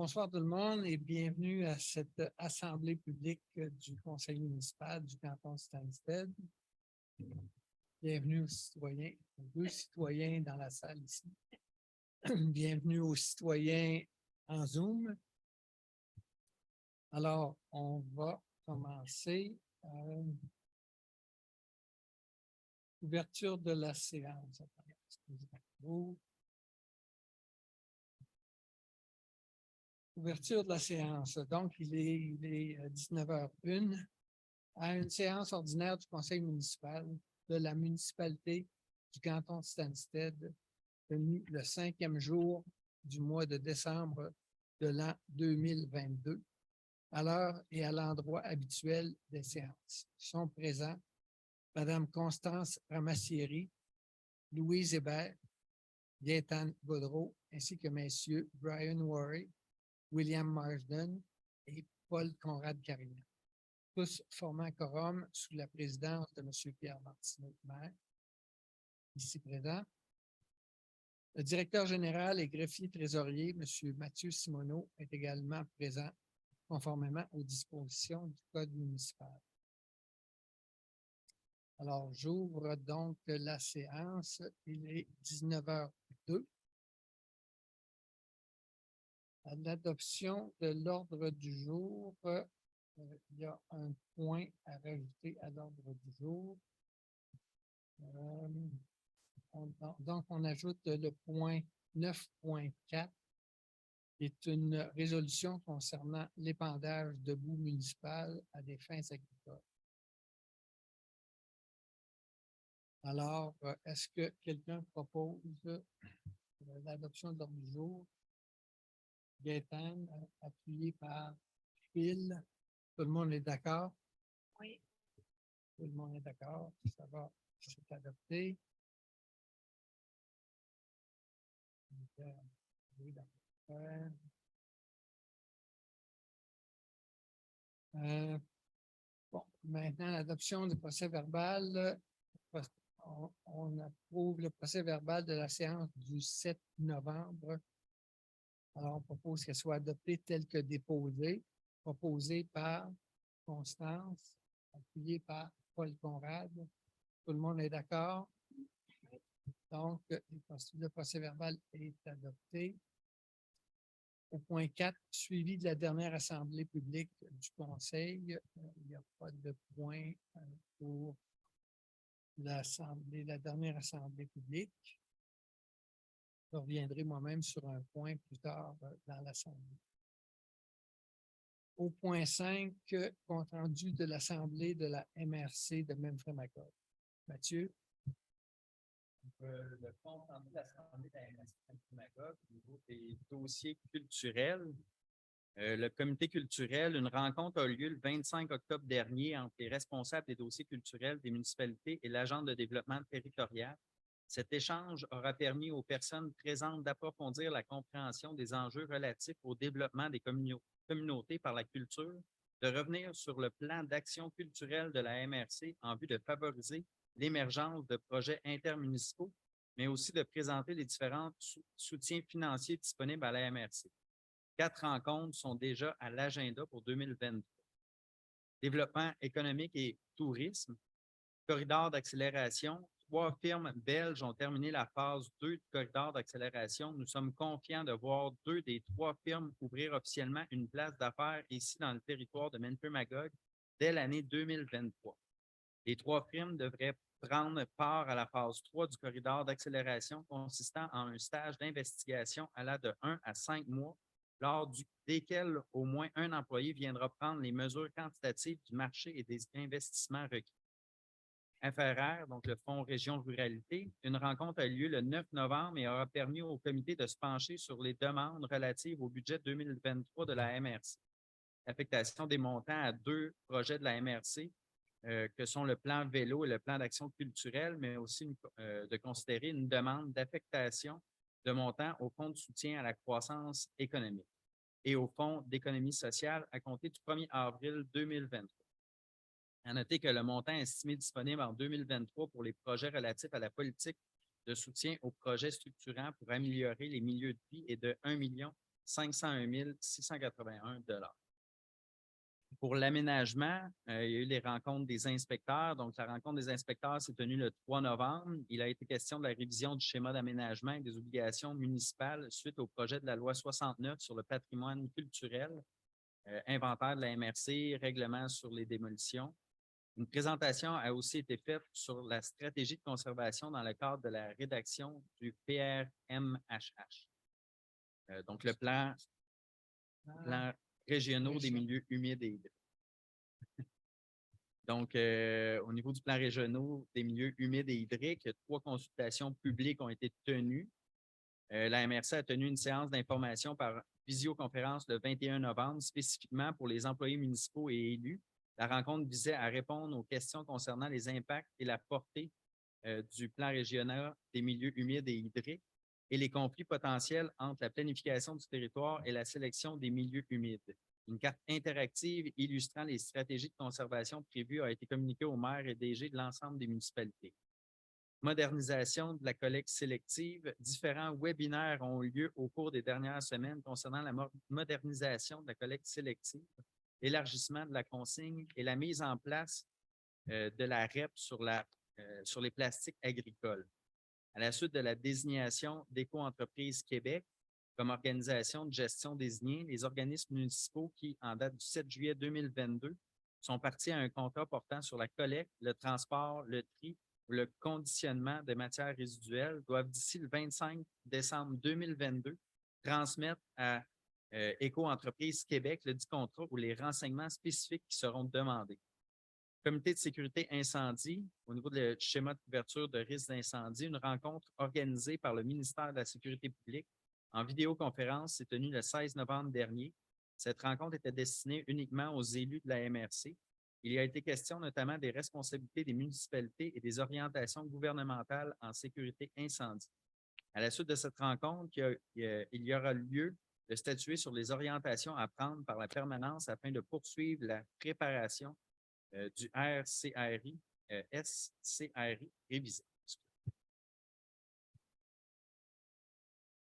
Bonsoir tout le monde et bienvenue à cette assemblée publique du conseil municipal du canton de Stansted. Bienvenue aux citoyens, aux deux citoyens dans la salle ici. Bienvenue aux citoyens en Zoom. Alors, on va commencer. Ouverture de la séance. Ouverture de la séance. Donc, il est 19h01 à une séance ordinaire du conseil municipal de la municipalité du canton de Stansted, tenue le 5e jour du mois de décembre de l'an 2022, à l'heure et à l'endroit habituel des séances. Sont présents Mme Constance Ramassieri, Louise Hébert, Gaétane Gaudreault, ainsi que Messieurs Brian Worry, William Marsden et Paul Conrad Carignan, tous formant quorum sous la présidence de M. Pierre Martineau, maire, ici présent. Le directeur général et greffier trésorier, M. Mathieu Simoneau, est également présent, conformément aux dispositions du Code municipal. Alors, j'ouvre donc la séance. Il est 19h02. À l'adoption de l'ordre du jour, il y a un point à rajouter à l'ordre du jour. Donc, on ajoute le point 9.4, qui est une résolution concernant l'épandage de boue municipale à des fins agricoles. Alors, est-ce que quelqu'un propose l'adoption de l'ordre du jour? Gaétane, appuyé par Phil. Tout le monde est d'accord? Oui. Tout le monde est d'accord. Ça va, c'est adopté. Bon, maintenant, l'adoption du procès verbal. On approuve le procès verbal de la séance du 7 novembre. Alors, on propose qu'elle soit adoptée telle que déposée, proposée par Constance, appuyée par Paul Conrad. Tout le monde est d'accord? Donc, le procès verbal est adopté. Au point 4, suivi de la dernière assemblée publique du Conseil, il n'y a pas de point pour la dernière assemblée publique. Je reviendrai moi-même sur un point plus tard dans l'assemblée. Au point 5, compte rendu de l'assemblée de la MRC de Memphremagog. Mathieu? Le compte rendu de l'assemblée de la MRC de Memphremagog au niveau des dossiers culturels. Le comité culturel, une rencontre a eu lieu le 25 octobre dernier entre les responsables des dossiers culturels des municipalités et l'agent de développement territorial. Cet échange aura permis aux personnes présentes d'approfondir la compréhension des enjeux relatifs au développement des communautés par la culture, de revenir sur le plan d'action culturelle de la MRC en vue de favoriser l'émergence de projets intermunicipaux, mais aussi de présenter les différents soutiens financiers disponibles à la MRC. 4 rencontres sont déjà à l'agenda pour 2023. Développement économique et tourisme, corridor d'accélération. 3 firmes belges ont terminé la phase 2 du corridor d'accélération. Nous sommes confiants de voir 2 des 3 firmes ouvrir officiellement une place d'affaires ici dans le territoire de Memphremagog dès l'année 2023. Les 3 firmes devraient prendre part à la phase 3 du corridor d'accélération consistant en un stage d'investigation allant de 1 à 5 mois, lors desquels au moins un employé viendra prendre les mesures quantitatives du marché et des investissements requis. FRR, donc le Fonds Région Ruralité, une rencontre a eu lieu le 9 novembre et aura permis au comité de se pencher sur les demandes relatives au budget 2023 de la MRC. L'affectation des montants à 2 projets de la MRC, que sont le plan vélo et le plan d'action culturelle, mais aussi de considérer une demande d'affectation de montants au Fonds de soutien à la croissance économique et au Fonds d'économie sociale à compter du 1er avril 2023. À noter que le montant estimé disponible en 2023 pour les projets relatifs à la politique de soutien aux projets structurants pour améliorer les milieux de vie est de 1 501 681 $. Pour l'aménagement, il y a eu les rencontres des inspecteurs. Donc, la rencontre des inspecteurs s'est tenue le 3 novembre. Il a été question de la révision du schéma d'aménagement et des obligations municipales suite au projet de la loi 69 sur le patrimoine culturel, inventaire de la MRC, règlement sur les démolitions. Une présentation a aussi été faite sur la stratégie de conservation dans le cadre de la rédaction du PRMHH. Donc, le plan régionaux des milieux humides et hybrides. Donc, au niveau du plan régionaux des milieux humides et hydriques, 3 consultations publiques ont été tenues. La MRC a tenu une séance d'information par visioconférence le 21 novembre, spécifiquement pour les employés municipaux et élus. La rencontre visait à répondre aux questions concernant les impacts et la portée du plan régional des milieux humides et hydriques et les conflits potentiels entre la planification du territoire et la sélection des milieux humides. Une carte interactive illustrant les stratégies de conservation prévues a été communiquée aux maires et DG de l'ensemble des municipalités. Modernisation de la collecte sélective. Différents webinaires ont eu lieu au cours des dernières semaines concernant la modernisation de la collecte sélective, l'élargissement de la consigne et la mise en place de la REP sur les plastiques agricoles. À la suite de la désignation d'Éco-entreprise Québec comme organisation de gestion désignée, les organismes municipaux qui, en date du 7 juillet 2022, sont partis à un contrat portant sur la collecte, le transport, le tri ou le conditionnement de matières résiduelles doivent, d'ici le 25 décembre 2022, transmettre à Éco-entreprise Québec le dit contrat ou les renseignements spécifiques qui seront demandés. Comité de sécurité incendie, au niveau du schéma de couverture de risque d'incendie, une rencontre organisée par le ministère de la Sécurité publique en vidéoconférence s'est tenue le 16 novembre dernier. Cette rencontre était destinée uniquement aux élus de la MRC. Il y a été question notamment des responsabilités des municipalités et des orientations gouvernementales en sécurité incendie. À la suite de cette rencontre, il y aura lieu de statuer sur les orientations à prendre par la permanence afin de poursuivre la préparation du RCRI, SCRI révisé.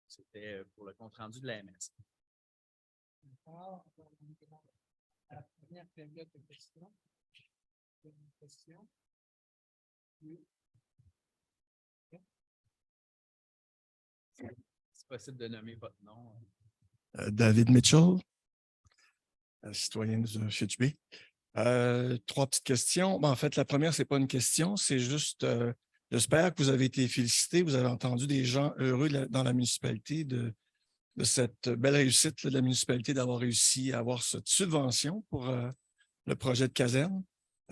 C'était pour le compte-rendu de la MS. D'accord. À la première période de questions. Une question? Oui. C'est possible de nommer votre nom. David Mitchell, citoyen de Fitchby. 3 petites questions. En fait, la première, ce n'est pas une question, c'est juste, j'espère que vous avez été félicité, vous avez entendu des gens heureux dans la municipalité de cette belle réussite de la municipalité d'avoir réussi à avoir cette subvention pour le projet de caserne.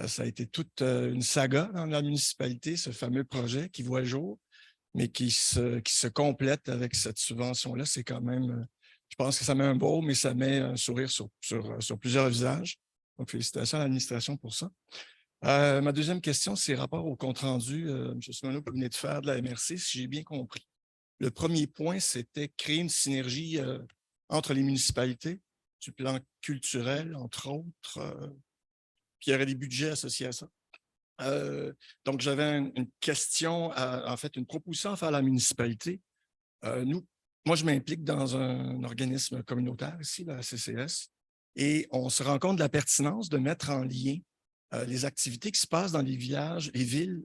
Ça a été toute une saga dans la municipalité, ce fameux projet qui voit le jour, mais qui se complète avec cette subvention-là. C'est quand même, je pense que ça met un baume, mais ça met un sourire sur plusieurs visages. Donc, félicitations à l'administration pour ça. Ma deuxième question, c'est rapport au compte-rendu, M. Simoneau, que vous venez de faire de la MRC, si j'ai bien compris. Le premier point, c'était créer une synergie entre les municipalités, du plan culturel, entre autres, puis il y aurait des budgets associés à ça. Donc, j'avais une question, en fait, une proposition à faire à la municipalité. Moi, je m'implique dans un organisme communautaire ici, la CCS, et on se rend compte de la pertinence de mettre en lien les activités qui se passent dans les villages et villes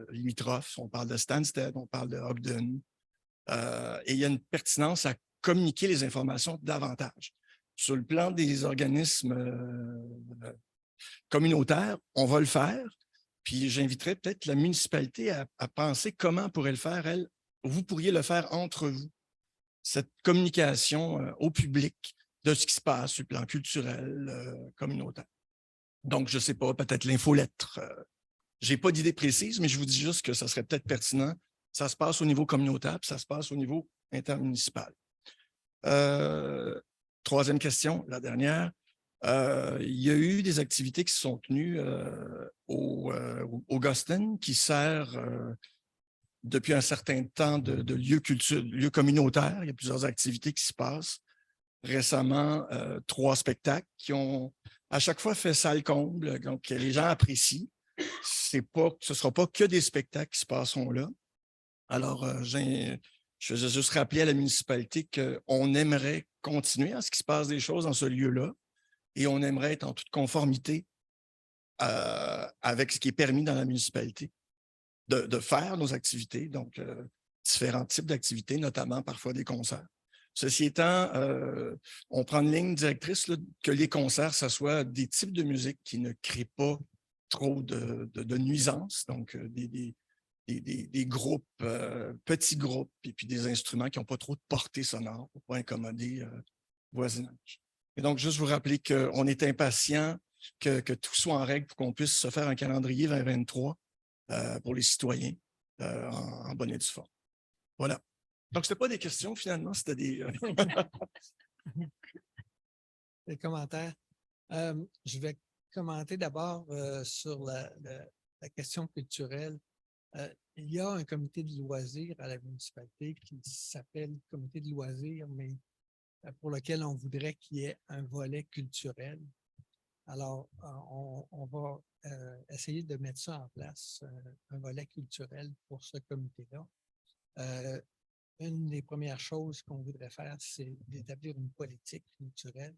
limitrophes. On parle de Stansted, on parle de Ogden. Et il y a une pertinence à communiquer les informations davantage. Sur le plan des organismes communautaires, on va le faire. Puis j'inviterais peut-être la municipalité à penser comment elle pourrait le faire, elle. Vous pourriez le faire entre vous. Cette communication au public de ce qui se passe sur le plan culturel, communautaire. Donc, je ne sais pas, peut-être l'infolettre. Je n'ai pas d'idée précise, mais je vous dis juste que ça serait peut-être pertinent. Ça se passe au niveau communautaire, puis ça se passe au niveau intermunicipal. Troisième question, la dernière. Il y a eu des activités qui se sont tenues au Augustin, qui sert depuis un certain temps de lieu communautaire. Il y a plusieurs activités qui se passent. Récemment, 3 spectacles qui ont à chaque fois fait salle comble, donc les gens apprécient. Ce ne sera pas que des spectacles qui se passeront là. Alors, je veux juste rappeler à la municipalité qu'on aimerait continuer à ce qu'il se passe des choses dans ce lieu-là et on aimerait être en toute conformité avec ce qui est permis dans la municipalité, de faire nos activités, donc différents types d'activités, notamment parfois des concerts. Ceci étant, on prend une ligne directrice là, que les concerts, ce soit des types de musique qui ne créent pas trop de nuisances, donc des groupes, petits groupes, et puis des instruments qui n'ont pas trop de portée sonore pour ne pas incommoder le voisinage. Et donc, juste vous rappeler qu'on est impatient que tout soit en règle pour qu'on puisse se faire un calendrier 2023 pour les citoyens en bonne et due forme. Voilà. Donc, ce n'était pas des questions, finalement, c'était des... Des commentaires. Je vais commenter d'abord sur la question culturelle. Il y a un comité de loisirs à la municipalité qui s'appelle comité de loisirs, mais pour lequel on voudrait qu'il y ait un volet culturel. Alors, on va essayer de mettre ça en place, un volet culturel pour ce comité-là. Une des premières choses qu'on voudrait faire, c'est d'établir une politique culturelle.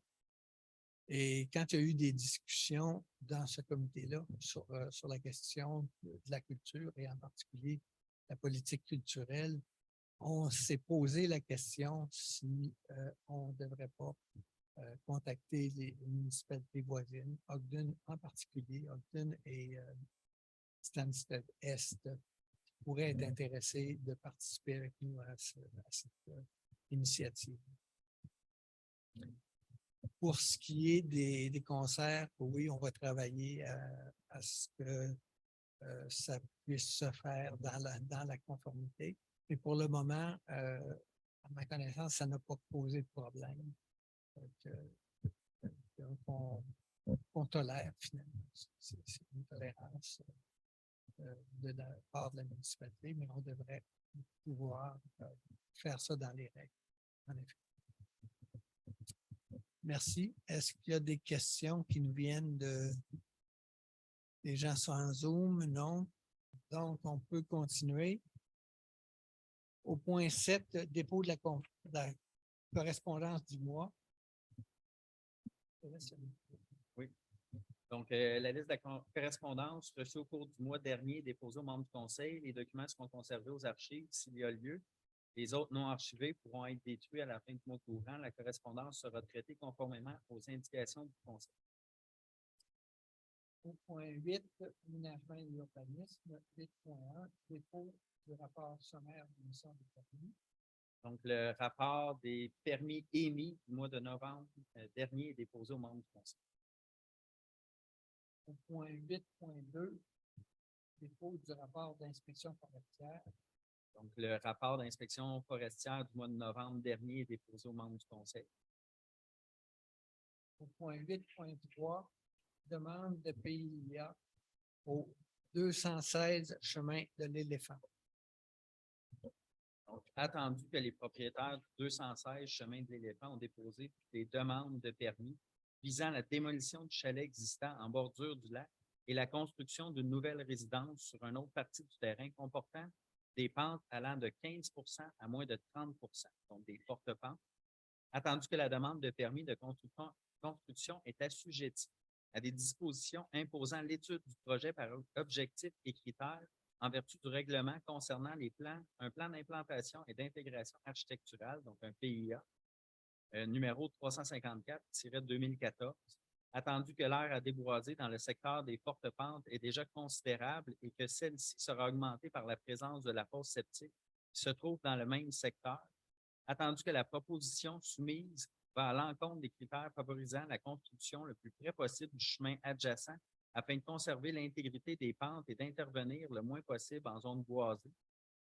Et quand il y a eu des discussions dans ce comité-là sur la question de la culture et en particulier la politique culturelle, on s'est posé la question si on ne devrait pas contacter les municipalités voisines, Ogden en particulier, Ogden et Stansted-Est, qui pourraient être intéressés de participer avec nous à cette initiative. Pour ce qui est des concerts, oui, on va travailler à ce que ça puisse se faire dans la conformité. Mais pour le moment, à ma connaissance, ça n'a pas posé de problème. On tolère finalement. C'est une tolérance de la part de la municipalité, mais on devrait pouvoir faire ça dans les règles, en effet. Merci. Est-ce qu'il y a des questions qui nous viennent des gens sur un Zoom? Non. Donc, on peut continuer. Au point 7, dépôt de la correspondance du mois. Oui. Donc, la liste de la correspondance reçue au cours du mois dernier déposée aux membres du Conseil. Les documents seront conservés aux archives s'il y a lieu. Les autres non archivés pourront être détruits à la fin du mois courant. La correspondance sera traitée conformément aux indications du Conseil. Au point 8, aménagement et urbanisme. 8.1, dépôt du rapport sommaire de l'émission des permis. Donc, le rapport des permis émis du mois de novembre dernier est déposé aux membres du Conseil. Au point 8.2, dépôt du rapport d'inspection forestière. Donc, le rapport d'inspection forestière du mois de novembre dernier est déposé aux membres du Conseil. Au point 8.3, demande de PIA au 216 chemin de l'Éléphant. Donc, attendu que les propriétaires du 216 chemin de l'Éléphant ont déposé des demandes de permis visant la démolition du chalet existant en bordure du lac et la construction d'une nouvelle résidence sur une autre partie du terrain comportant des pentes allant de 15 à moins de 30 donc des fortes pentes, attendu que la demande de permis de construction est assujettie à des dispositions imposant l'étude du projet par objectifs et critères en vertu du règlement concernant un plan d'implantation et d'intégration architecturale, donc un PIA, numéro 354-2014, attendu que l'aire à déboiser dans le secteur des fortes pentes est déjà considérable et que celle-ci sera augmentée par la présence de la fosse septique qui se trouve dans le même secteur, attendu que la proposition soumise va à l'encontre des critères favorisant la construction le plus près possible du chemin adjacent afin de conserver l'intégrité des pentes et d'intervenir le moins possible en zone boisée,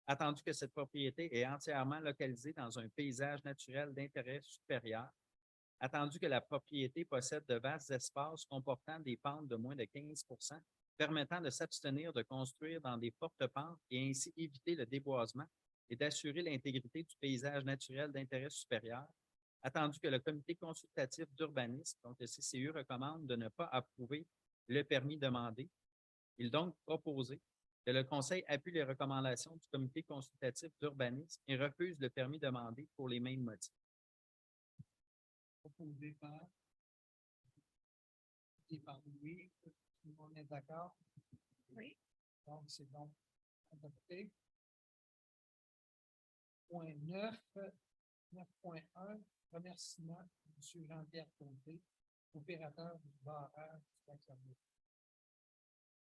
attendu que cette propriété est entièrement localisée dans un paysage naturel d'intérêt supérieur, attendu que la propriété possède de vastes espaces comportant des pentes de moins de 15 permettant de s'abstenir de construire dans des fortes pentes et ainsi éviter le déboisement et d'assurer l'intégrité du paysage naturel d'intérêt supérieur, attendu que le comité consultatif d'urbanisme, donc le CCU, recommande de ne pas approuver le permis demandé. Il est donc proposé que le Conseil appuie les recommandations du comité consultatif d'urbanisme et refuse le permis demandé pour les mêmes motifs. Proposé par Louis. Tout le monde est d'accord? Oui. Donc, c'est donc adopté. Point 9, 9.1, remerciement de M. Jean-Pierre Côté, opérateur du barrage du Lac-Sablé.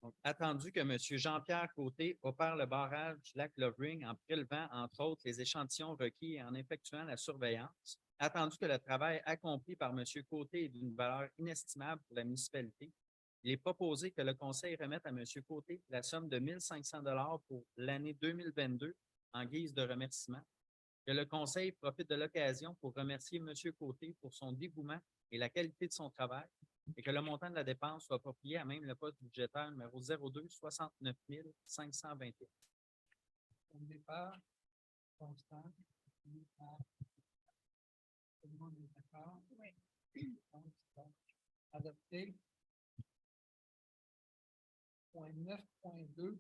Donc, attendu que M. Jean-Pierre Côté opère le barrage du lac Lovering en prélevant, entre autres, les échantillons requis et en effectuant la surveillance, attendu que le travail accompli par M. Côté est d'une valeur inestimable pour la municipalité, il est proposé que le Conseil remette à M. Côté la somme de 1 500 pour l'année 2022 en guise de remerciement, que le Conseil profite de l'occasion pour remercier M. Côté pour son dévouement et la qualité de son travail, et que le montant de la dépense soit approprié à même le poste budgétaire numéro 02 69 521. Au départ, Constant, Louis par tout le monde est d'accord? Oui. Donc, c'est donc adopté. Point 9.2,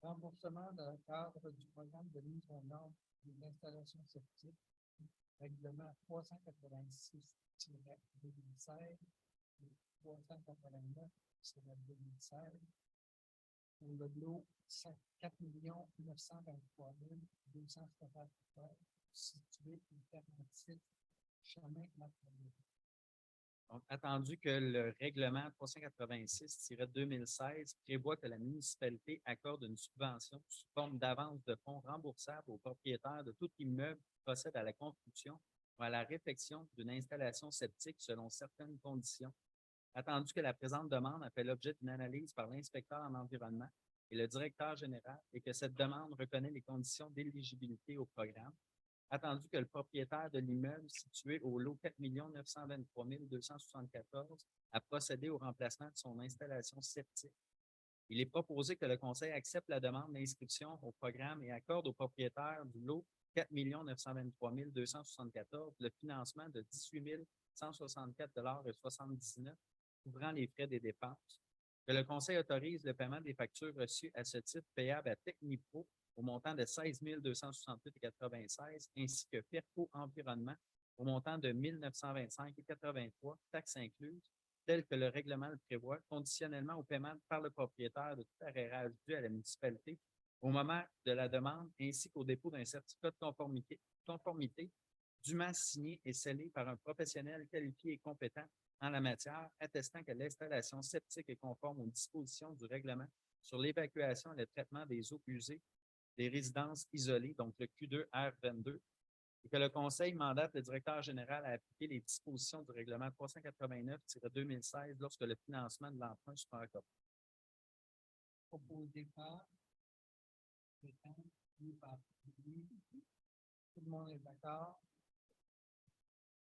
remboursement dans le cadre du programme de mise en ordre des installations septiques, règlement 386-2016 et 389-2016 pour le lot 4 923 264 situé au 46 chemin Marc-Lévy. Donc, attendu que le règlement 386-2016 prévoit que la municipalité accorde une subvention sous forme d'avance de fonds remboursable aux propriétaires de tout immeuble qui procède à la construction ou à la réfection d'une installation septique selon certaines conditions. Attendu que la présente demande a fait l'objet d'une analyse par l'inspecteur en environnement et le directeur général et que cette demande reconnaît les conditions d'éligibilité au programme. Attendu que le propriétaire de l'immeuble situé au lot 4 923 274 a procédé au remplacement de son installation septique. Il est proposé que le Conseil accepte la demande d'inscription au programme et accorde au propriétaire du lot 4 923 274 le financement de 18 164,79 $, couvrant les frais des dépenses. Que le Conseil autorise le paiement des factures reçues à ce titre payables à Technipro au montant de 16 268,96 $ ainsi que Perco Environnement au montant de 1 925,83 $, taxes incluses, tel que le règlement le prévoit, conditionnellement au paiement par le propriétaire de tout arrérage dû à la municipalité au moment de la demande, ainsi qu'au dépôt d'un certificat de conformité dûment signé et scellé par un professionnel qualifié et compétent en la matière, attestant que l'installation septique est conforme aux dispositions du règlement sur l'évacuation et le traitement des eaux usées des résidences isolées, donc le Q2R22, et que le Conseil mandate le directeur général à appliquer les dispositions du règlement 389-2016 lorsque le financement de l'emprunt sera accordé. Proposé par Louis par Louis. Tout le monde est d'accord?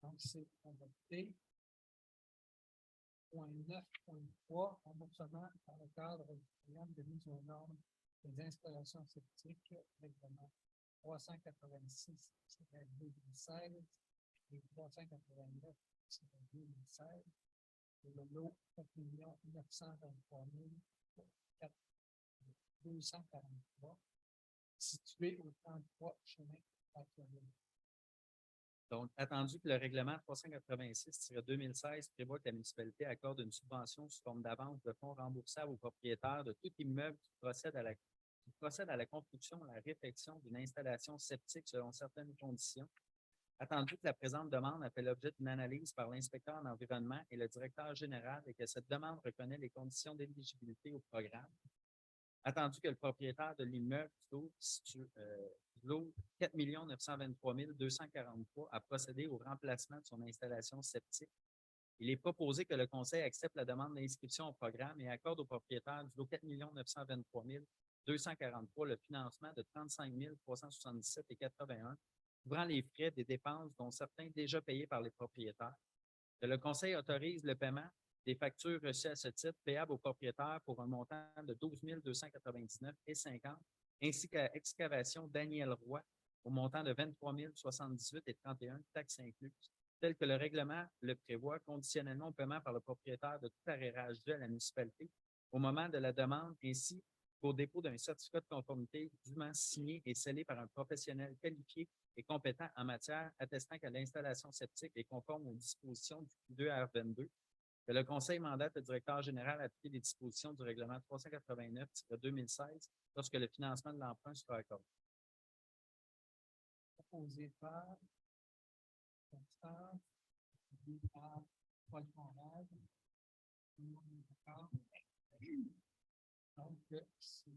Donc, c'est adopté. Point 9.3, remboursement dans le cadre du programme de mise aux normes des installations septiques, règlement 386-2016 et 389-2016 pour le lot 4 923 243 situé au 33 chemin Marc-Lévy. Donc, attendu que le règlement 386-2016 prévoit que la municipalité accorde une subvention sous forme d'avance de fonds remboursables aux propriétaires de tout immeuble qui procède à la construction ou à la réfection d'une installation septique selon certaines conditions. Attendu que la présente demande a fait l'objet d'une analyse par l'inspecteur en environnement et le directeur général et que cette demande reconnaît les conditions d'éligibilité au programme. Attendu que le propriétaire de l'immeuble lot 4 923 243 a procédé au remplacement de son installation septique, il est proposé que le Conseil accepte la demande d'inscription au programme et accorde au propriétaire du lot 4 923 243 le financement de 35 377,81 $, couvrant les frais des dépenses dont certains déjà payés par les propriétaires. Que le Conseil autorise le paiement des factures reçues à ce titre payables aux propriétaires pour un montant de 12 299,50 $, ainsi qu'à Excavation Daniel Roy au montant de 23 078,31 $, taxes incluses, tel que le règlement le prévoit, conditionnellement au paiement par le propriétaire de tout arrérage dû à la municipalité au moment de la demande, ainsi qu'au dépôt d'un certificat de conformité dûment signé et scellé par un professionnel qualifié est compétent en matière attestant que l'installation septique est conforme aux dispositions du Q2R22, que le Conseil mandate le directeur général à appliquer les dispositions du règlement 389-2016 lorsque le financement de l'emprunt sera accordé. Proposé par Constance, suivi par Paul Conrad. Tout le monde est d'accord? Donc, c'est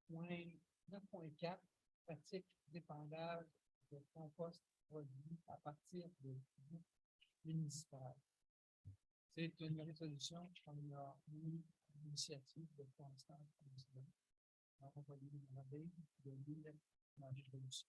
point 9.4, pratique d'épandage de compost produit à partir de boue municipale. C'est une résolution qu'on a mis à l'initiative de Constance Président. Donc, on va lui demander de lire la résolution.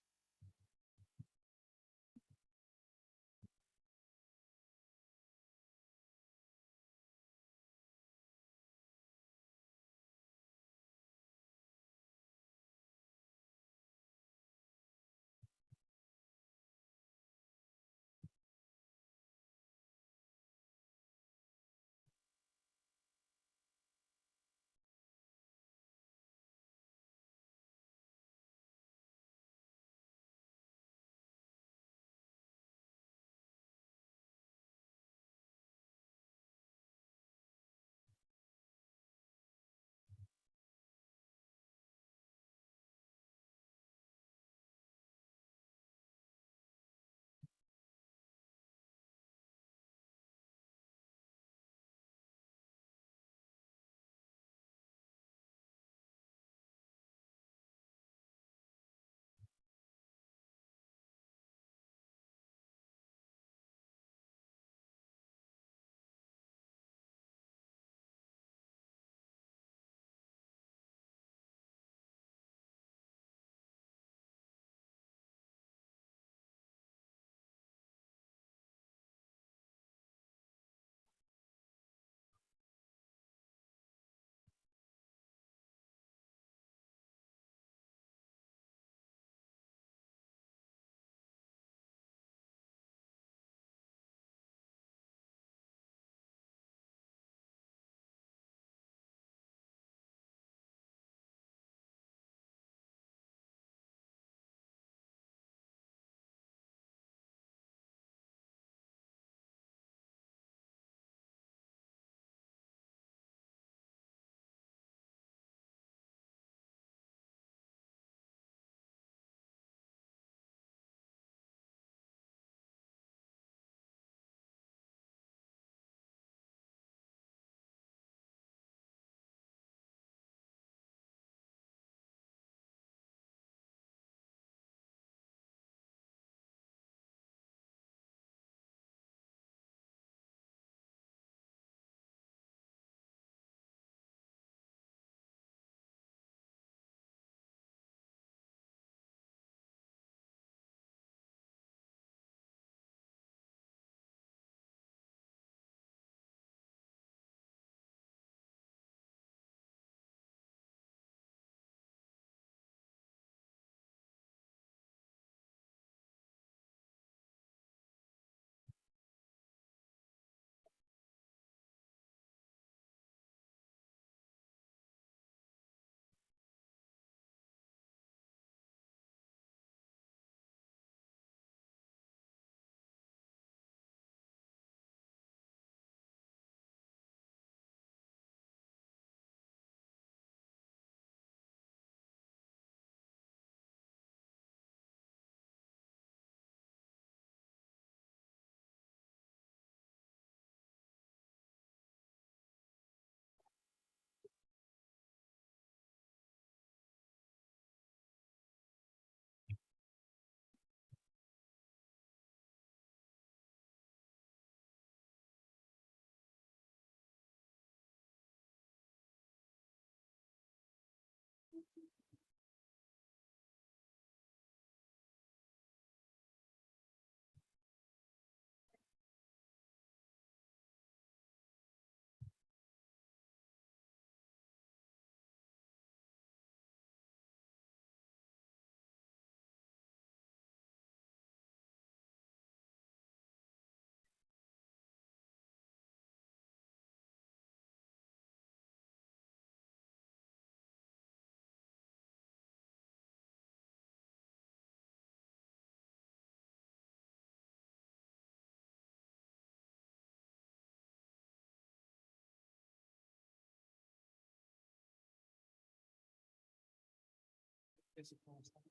que c'est constant.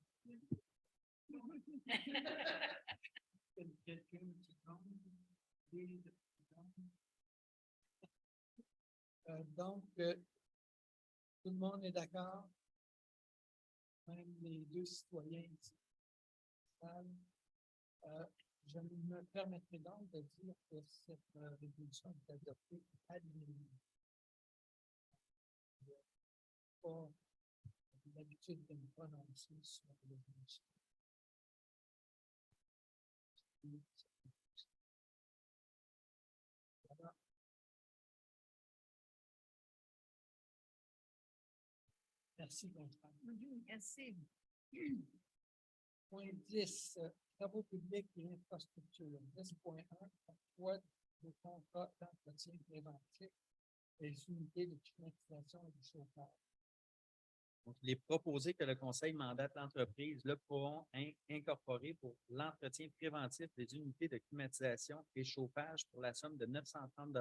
Quelqu'un qui compte, donc, tout le monde est d'accord? Même les deux citoyens ici. Je me permettrai donc de dire que cette résolution est adoptée à l'unanimité. Pas l'habitude de me prononcer sur la résolution. Voilà. Merci, Gonçalves. Merci. Point 10, travaux publics et infrastructures. 10.1, octroi de contrat d'entretien préventif des unités de climatisation et du chauffage. Donc, il est proposé que le conseil mandate l'entreprise le pourront incorporer pour l'entretien préventif des unités de climatisation et chauffage pour la somme de 930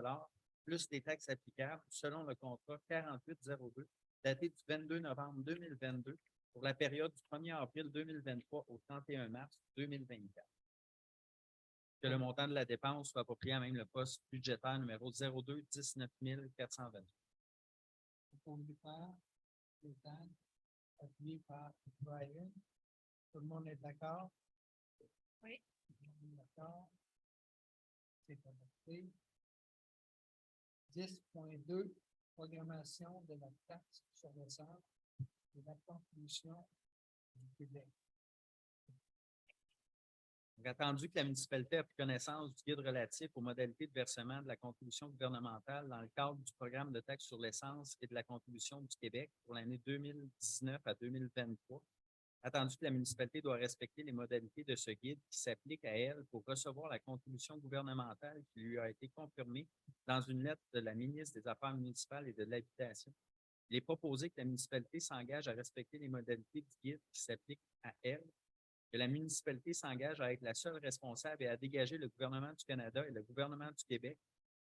plus les taxes applicables selon le contrat 4802 daté du 22 novembre 2022 pour la période du 1er avril 2023 au 31 mars 2024. Que le montant de la dépense soit approprié à même le poste budgétaire numéro 02 19 423. Proposé par Stéphane, appuyé par Brian. Tout le monde est d'accord? Oui. Tout le monde est d'accord? C'est adopté. 10.2, programmation de la taxe sur l'essence et la contribution du Québec. Donc, attendu que la municipalité a pris connaissance du guide relatif aux modalités de versement de la contribution gouvernementale dans le cadre du programme de taxe sur l'essence et de la contribution du Québec pour l'année 2019 à 2023, attendu que la municipalité doit respecter les modalités de ce guide qui s'appliquent à elle pour recevoir la contribution gouvernementale qui lui a été confirmée dans une lettre de la ministre des Affaires municipales et de l'Habitation. Il est proposé que la municipalité s'engage à respecter les modalités du guide qui s'appliquent à elle, que la municipalité s'engage à être la seule responsable et à dégager le gouvernement du Canada et le gouvernement du Québec,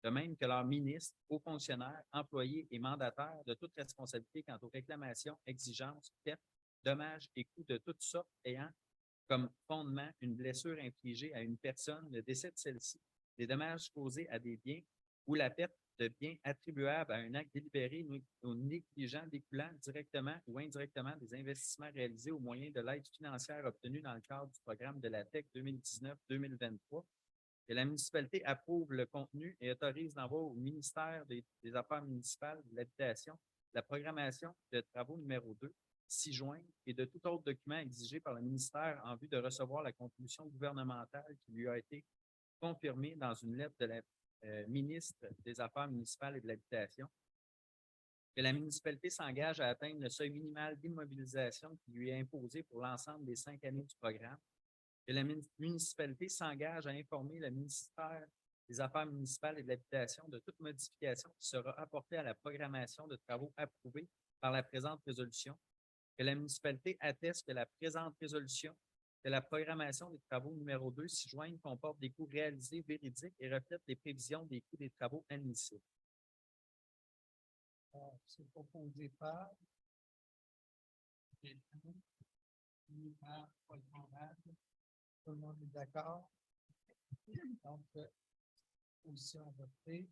de même que leurs ministres, hauts fonctionnaires, employés et mandataires de toute responsabilité quant aux réclamations, exigences, pertes, dommages et coûts de toutes sortes ayant comme fondement une blessure infligée à une personne, le décès de celle-ci, des dommages causés à des biens ou la perte de biens attribuables à un acte délibéré ou négligent découlant directement ou indirectement des investissements réalisés au moyen de l'aide financière obtenue dans le cadre du programme de la TEC 2019-2023. Que la municipalité approuve le contenu et autorise d'envoi au ministère des Affaires municipales, de l'Habitation, de la programmation de travaux numéro 2, 6 juin, et de tout autre document exigé par le ministère en vue de recevoir la contribution gouvernementale qui lui a été confirmée dans une lettre de la ministre des Affaires municipales et de l'Habitation. Que la municipalité s'engage à atteindre le seuil minimal d'immobilisation qui lui est imposé pour l'ensemble des 5 années du programme. Que la municipalité s'engage à informer le ministère des Affaires municipales et de l'Habitation de toute modification qui sera apportée à la programmation de travaux approuvés par la présente résolution. Que la municipalité atteste que la présente résolution, que la programmation des travaux numéro 2 6 juin comporte des coûts réalisés véridiques et reflète les prévisions des coûts des travaux admissibles. C'est proposé par Paul Conrad. Tout le monde est d'accord? Donc, position adoptée.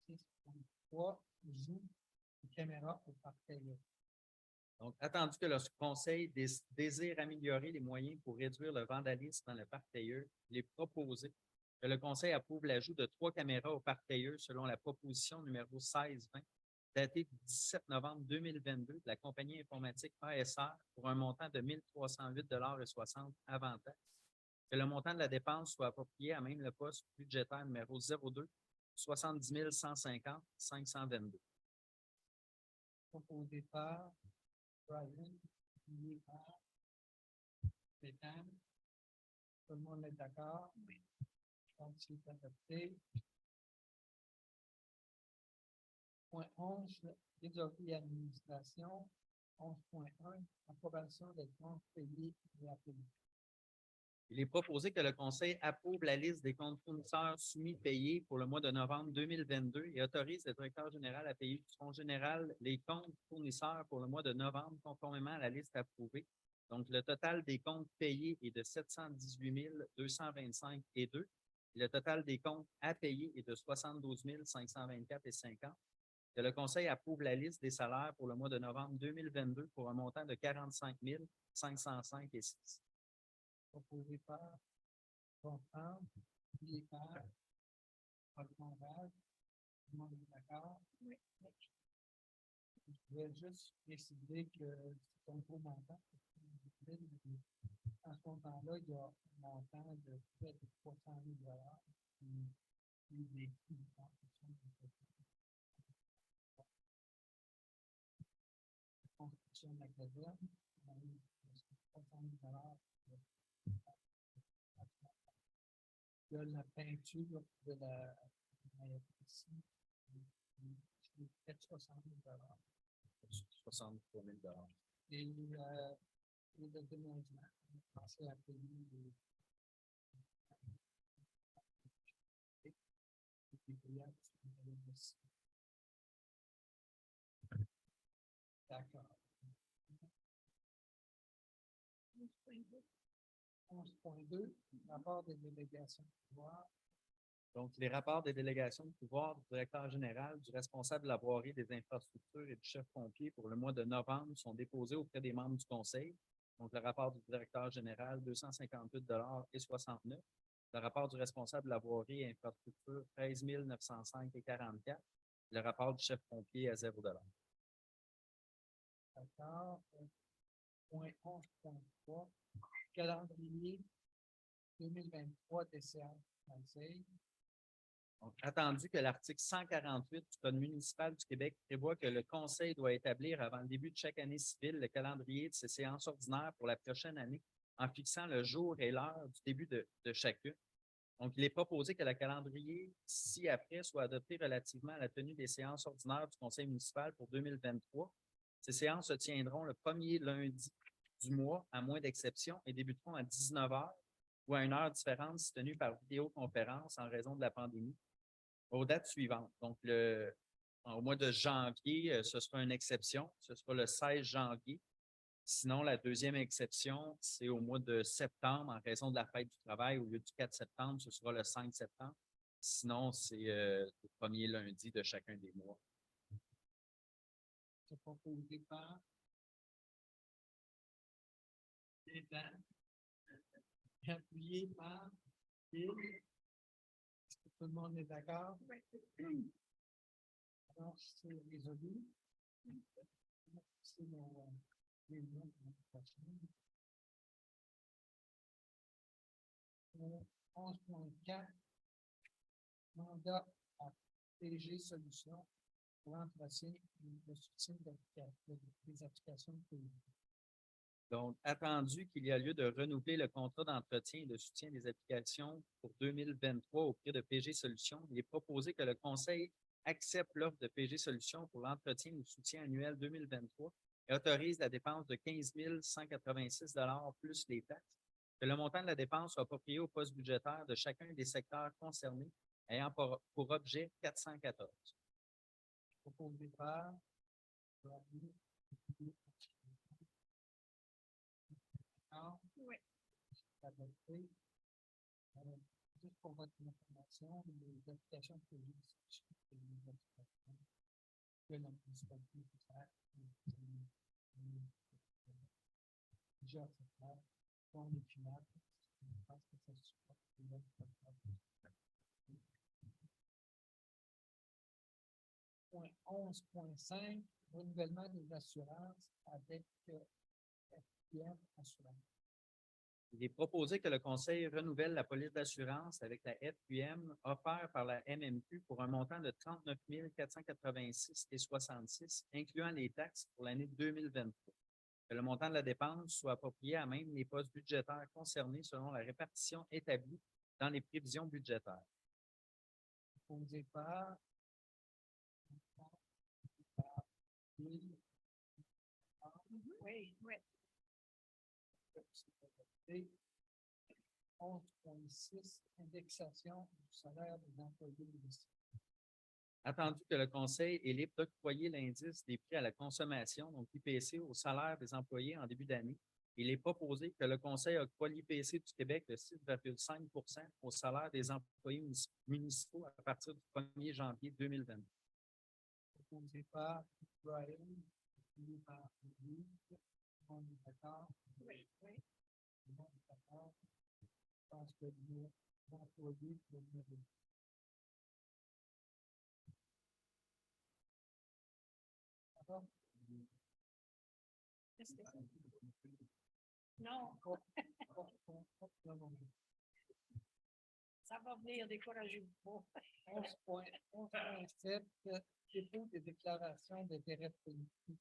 6.3, joue les caméras au parquet. Donc, attendu que le Conseil désire améliorer les moyens pour réduire le vandalisme dans le parc Tailleux, il est proposé que le Conseil approuve l'ajout de 3 caméras au parc Tailleux selon la proposition numéro 1620, datée du 17 novembre 2022 de la compagnie informatique ASR pour un montant de 1 308,60 $ avant taxe. Que le montant de la dépense soit approprié à même le poste budgétaire numéro 02 70 150 522. Proposé par Brian, appuyé par Stéphane. Tout le monde est d'accord? Oui. Donc, c'est adopté. Point 11, trésorerie et administration. 11.1, approbation des comptes payés et appelés. Il est proposé que le Conseil approuve la liste des comptes fournisseurs soumis payés pour le mois de novembre 2022 et autorise le directeur général à payer du Fonds général les comptes fournisseurs pour le mois de novembre conformément à la liste approuvée. Donc, le total des comptes payés est de 718 225,2 et le total des comptes à payer est de 72 524,50. Que le Conseil approuve la liste des salaires pour le mois de novembre 2022 pour un montant de 45 505,6. Proposé par Bontemps, appuyé par Paul Conrad. Tout le monde est d'accord? Oui. Je vais juste préciser que c'est un gros montant. À ce montant-là, il y a un montant de près de 300 000 qui est des coûts de construction de la caserne. On a eu 300 000 il y a la peinture de la ici, qui est peut-être 60 000 63 000 et le déménagement. On a pensé à payer les payables sur le dossier. D'accord. 11.2, rapport des délégations de pouvoir. Donc, les rapports des délégations de pouvoir du directeur général, du responsable de la voirie des infrastructures et du chef pompier pour le mois de novembre sont déposés auprès des membres du conseil. Donc, le rapport du directeur général, 258,69 $. Le rapport du responsable de la voirie et infrastructure, 13 905,44 $. Le rapport du chef pompier à 0 $. D'accord. Point 11.3, calendrier 2023 des séances conseil. Donc, attendu que l'article 148 du Code municipal du Québec prévoit que le Conseil doit établir avant le début de chaque année civile le calendrier de ses séances ordinaires pour la prochaine année en fixant le jour et l'heure du début de chacune. Donc, il est proposé que le calendrier ci-après soit adopté relativement à la tenue des séances ordinaires du Conseil municipal pour 2023. Ces séances se tiendront le premier lundi du mois, à moins d'exception, et débuteront à 19 h ou à une heure différente si tenues par vidéoconférence en raison de la pandémie, aux dates suivantes. Donc, au mois de janvier, ce sera une exception. Ce sera le 16 janvier. Sinon, la deuxième exception, c'est au mois de septembre, en raison de la fête du travail. Au lieu du 4 septembre, ce sera le 5 septembre. Sinon, c'est le premier lundi de chacun des mois. C'est proposé par Dan, appuyé par Bill. Est-ce que tout le monde est d'accord? Oui. Alors, c'est résolu. C'est nos réunions de l'année prochaine. 11.4, mandat à PG Solutions pour l'entretien et le soutien des applications de pays. Donc, attendu qu'il y a lieu de renouveler le contrat d'entretien et de soutien des applications pour 2023 auprès de PG Solutions, il est proposé que le Conseil accepte l'offre de PG Solutions pour l'entretien et le soutien annuel 2023 et autorise la dépense de 15 186 $ plus les taxes, que le montant de la dépense soit approprié au poste budgétaire de chacun des secteurs concernés ayant pour objet 414. Proposé par Oui. adopté. Juste pour votre information, les applications que j'ai les applications que la municipalité peut faire, déjà faire, pour les finales, je pense que ça supporte les Point 11.5, renouvellement des assurances avec FPM Assurance. Il est proposé que le Conseil renouvelle la police d'assurance avec la FQM offerte par la MMQ pour un montant de 39 486,66 $, incluant les taxes pour l'année 2023. Que le montant de la dépense soit approprié à même les postes budgétaires concernés selon la répartition établie dans les prévisions budgétaires. Proposé par Bill. Oui, oui. 11,6, indexation du salaire des employés municipaux. Attendu que le Conseil est libre d'octroyer l'indice des prix à la consommation, donc l'IPC, au salaire des employés en début d'année, il est proposé que le Conseil octroie l'IPC du Québec de 6,5 au salaire des employés municipaux à partir du 1er janvier 2022. Proposé par Brian, suivi par Louis. Tout le monde est d'accord? Oui. Tout le monde est d'accord? Je pense que les employés vont venir. D'accord? Qu'est-ce que c'est? Non, ça va venir, découragez-vous pas. 11,7, dépôt des déclarations d'intérêt politique.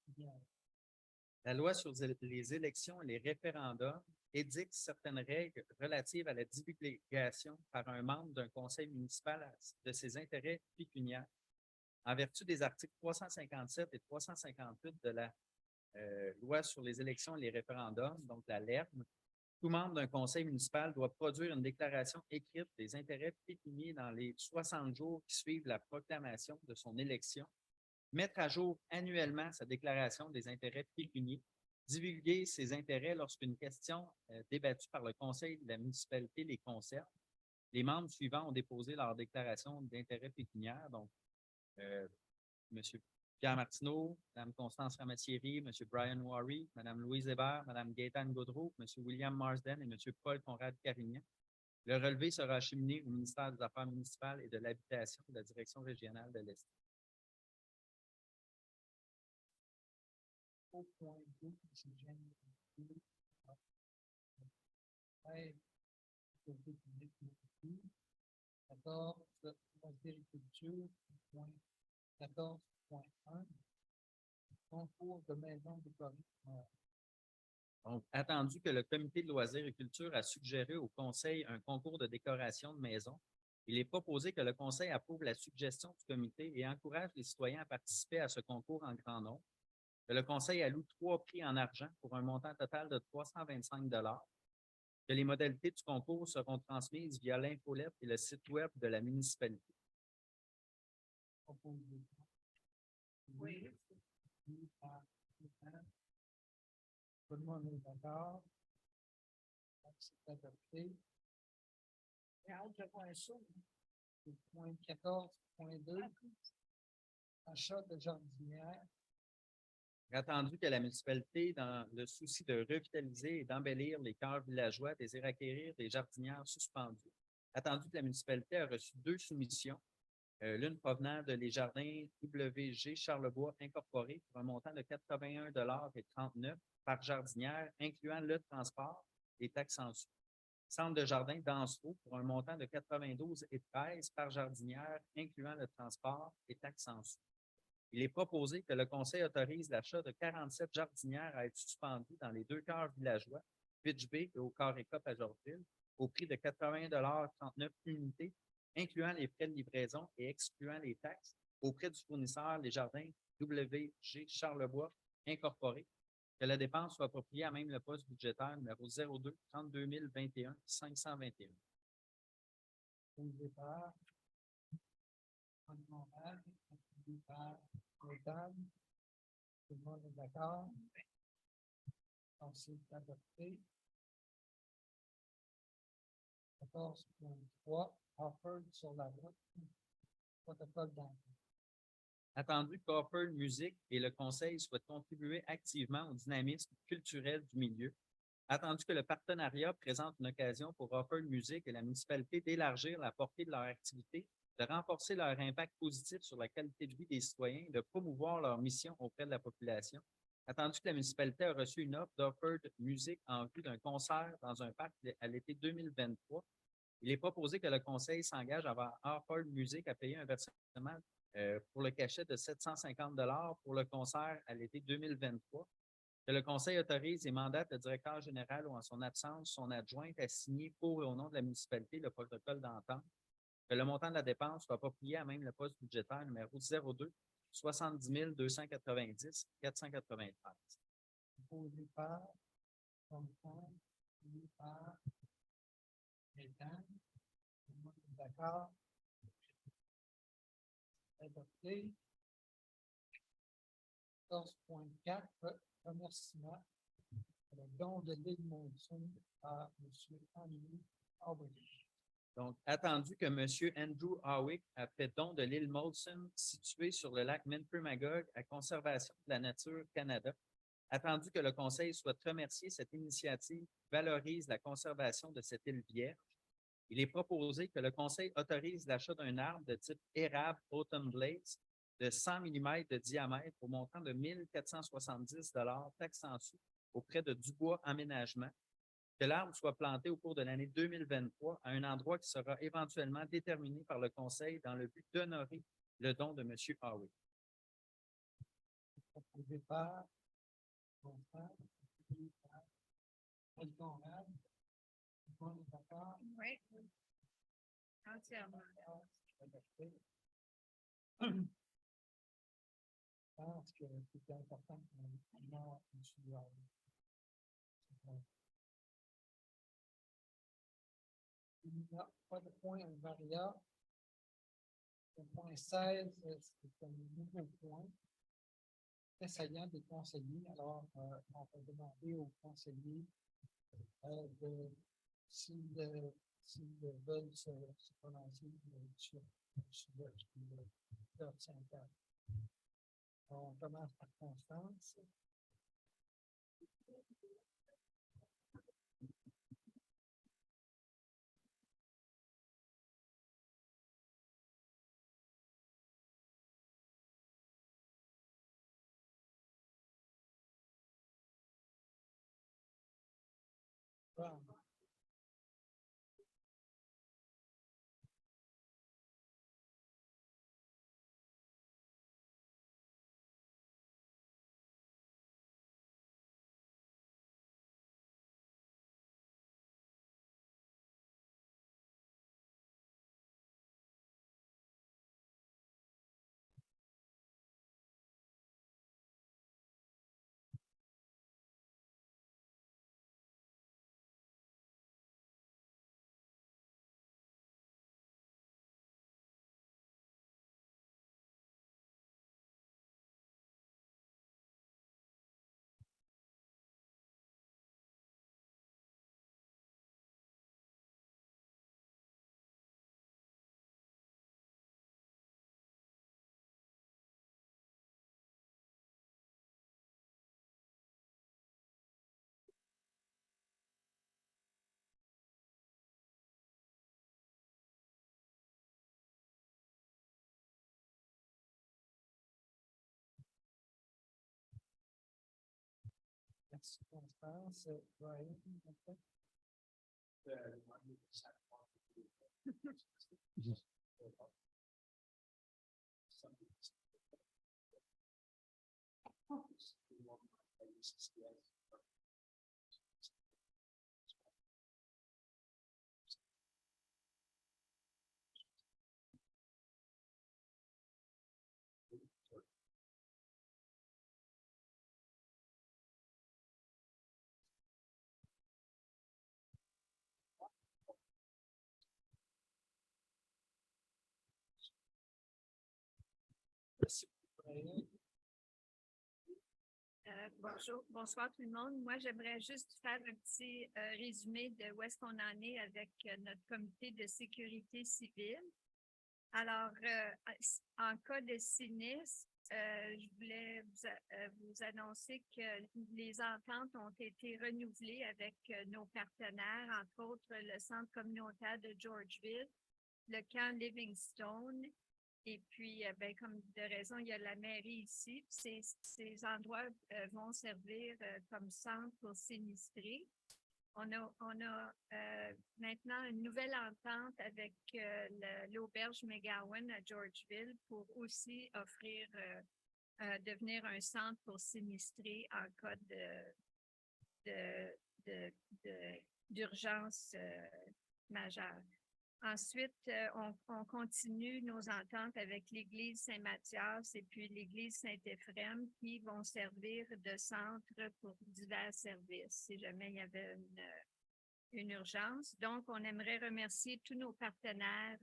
La loi sur les élections et les référendums édicte certaines règles relatives à la divulgation par un membre d'un conseil municipal de ses intérêts pécuniaires. En vertu des articles 357 et 358 de la loi sur les élections et les référendums, donc la LERM, tout membre d'un conseil municipal doit produire une déclaration écrite des intérêts pécuniaires dans les 60 jours qui suivent la proclamation de son élection, mettre à jour annuellement sa déclaration des intérêts pécuniaires, divulguer ses intérêts lorsqu'une question débattue par le conseil de la municipalité les concerne. Les membres suivants ont déposé leur déclaration d'intérêts pécuniaires, donc M. Pierre Martineau, Mme Constance Ramassieri, M. Brian Wary, Mme Louise Hébert, Mme Gaétane Gaudreau, M. William Marsden et M. Paul Conrad-Carignan. Le relevé sera acheminé au ministère des Affaires municipales et de l'Habitation de la Direction régionale de l'Est. Au point 2, c'est Jeanne. 14, agriculture, 14,1, concours de maison décorée. Donc, attendu que le comité de loisirs et culture a suggéré au conseil un concours de décoration de maison, il est proposé que le conseil approuve la suggestion du comité et encourage les citoyens à participer à ce concours en grand nombre, que le conseil alloue 3 prix en argent pour un montant total de 325 que les modalités du concours seront transmises via l'infolette et le site web de la municipalité. Proposé. Oui. Tout le monde est d'accord. C'est adopté. J'ai hâte de voir ça. Point 14,2, achat de jardinière. Attendu que la municipalité, dans le souci de revitaliser et d'embellir les cœurs villageois, désire acquérir des jardinières suspendues. Attendu que la municipalité a reçu 2 soumissions, l'une provenant de les jardins WG Charlebois Incorporé pour un montant de 81,39 $ par jardinière, incluant le transport et taxes en dessous. Centre de jardin d'Ansereau pour un montant de 92,13 $ par jardinière, incluant le transport et taxes en dessous. Il est proposé que le conseil autorise l'achat de 47 jardinières à être suspendues dans les 2 cœurs villageois, Pitch Bay et au Carré Cop à Georgeville, au prix de 81,39 $ unités, incluant les frais de livraison et excluant les taxes, auprès du fournisseur Les Jardins WG Charlebois Incorporé, que la dépense soit appropriée à même le poste budgétaire numéro 02 32 021 521. Posé par Anne Montréal, appuyé par Gaétane. Tout le monde est d'accord? Donc, c'est adopté. 14,3, offered sur la route. Protocole d'entrée. Attendu qu'Offered Music et le conseil souhaitent contribuer activement au dynamisme culturel du milieu. Attendu que le partenariat présente une occasion pour Offered Music et la municipalité d'élargir la portée de leur activité, de renforcer leur impact positif sur la qualité de vie des citoyens et de promouvoir leur mission auprès de la population. Attendu que la municipalité a reçu une offre d'Offered Music en vue d'un concert dans un parc à l'été 2023, il est proposé que le conseil s'engage à Offered Music à payer un versement pour le cachet de 750 $ pour le concert à l'été 2023, que le conseil autorise et mandate le directeur général ou en son absence, son adjointe à signer pour et au nom de la municipalité le protocole d'entente, que le montant de la dépense soit approprié à même le poste budgétaire numéro 02 70 290 493. Posé par Constance, suivi par Gaétan. Tout le monde est d'accord. Adopté. 14.4, remerciement. Le don de l'île Monson à M. Henry Aubrey. Donc, attendu que M. Andrew Howick a fait don de l'île Molson située sur le lac Memphremagog à Conservation de la Nature Canada, attendu que le Conseil souhaite remercier cette initiative qui valorise la conservation de cette île vierge, il est proposé que le Conseil autorise l'achat d'un arbre de type érable Autumn Blades de 100 mm de diamètre au montant de 1 470 taxes en dessous auprès de Dubois Aménagement, que l'arbre soit planté au cours de l'année 2023 à un endroit qui sera éventuellement déterminé par le Conseil dans le but d'honorer le don de M. Howick. Proposé par Constant, proposé par Paul Conrad. Tout le monde est d'accord? Oui. Entièrement. Adopté. Je pense que c'est important qu'on honore M. Aubrey. Il n'y a pas de point invariant. Le point 16, c'est un nouveau point. Très saillant des conseillers. Alors, on va demander aux conseillers s'ils veulent se prononcer sur leur synthèse. On commence par Constance. Bon. Merci Constance. Brian, maintenant. Merci Brian. Bonsoir tout le monde. Moi, j'aimerais juste faire un petit résumé de où est-ce qu'on en est avec notre comité de sécurité civile. Alors, en cas de sinistre, je voulais vous annoncer que les ententes ont été renouvelées avec nos partenaires, entre autres le Centre communautaire de Georgeville, le camp Livingstone. Et puis, comme de raison, il y a la mairie ici. Ces endroits vont servir comme centre pour sinistrés. On a maintenant une nouvelle entente avec l'auberge McGowan à Georgeville pour aussi offrir, devenir un centre pour sinistrés en cas d'urgence majeure. Ensuite, on continue nos ententes avec l'Église Saint-Mathias et puis l'Église Saint-Éphrem qui vont servir de centre pour divers services. Si jamais il y avait une urgence. Donc, on aimerait remercier tous nos partenaires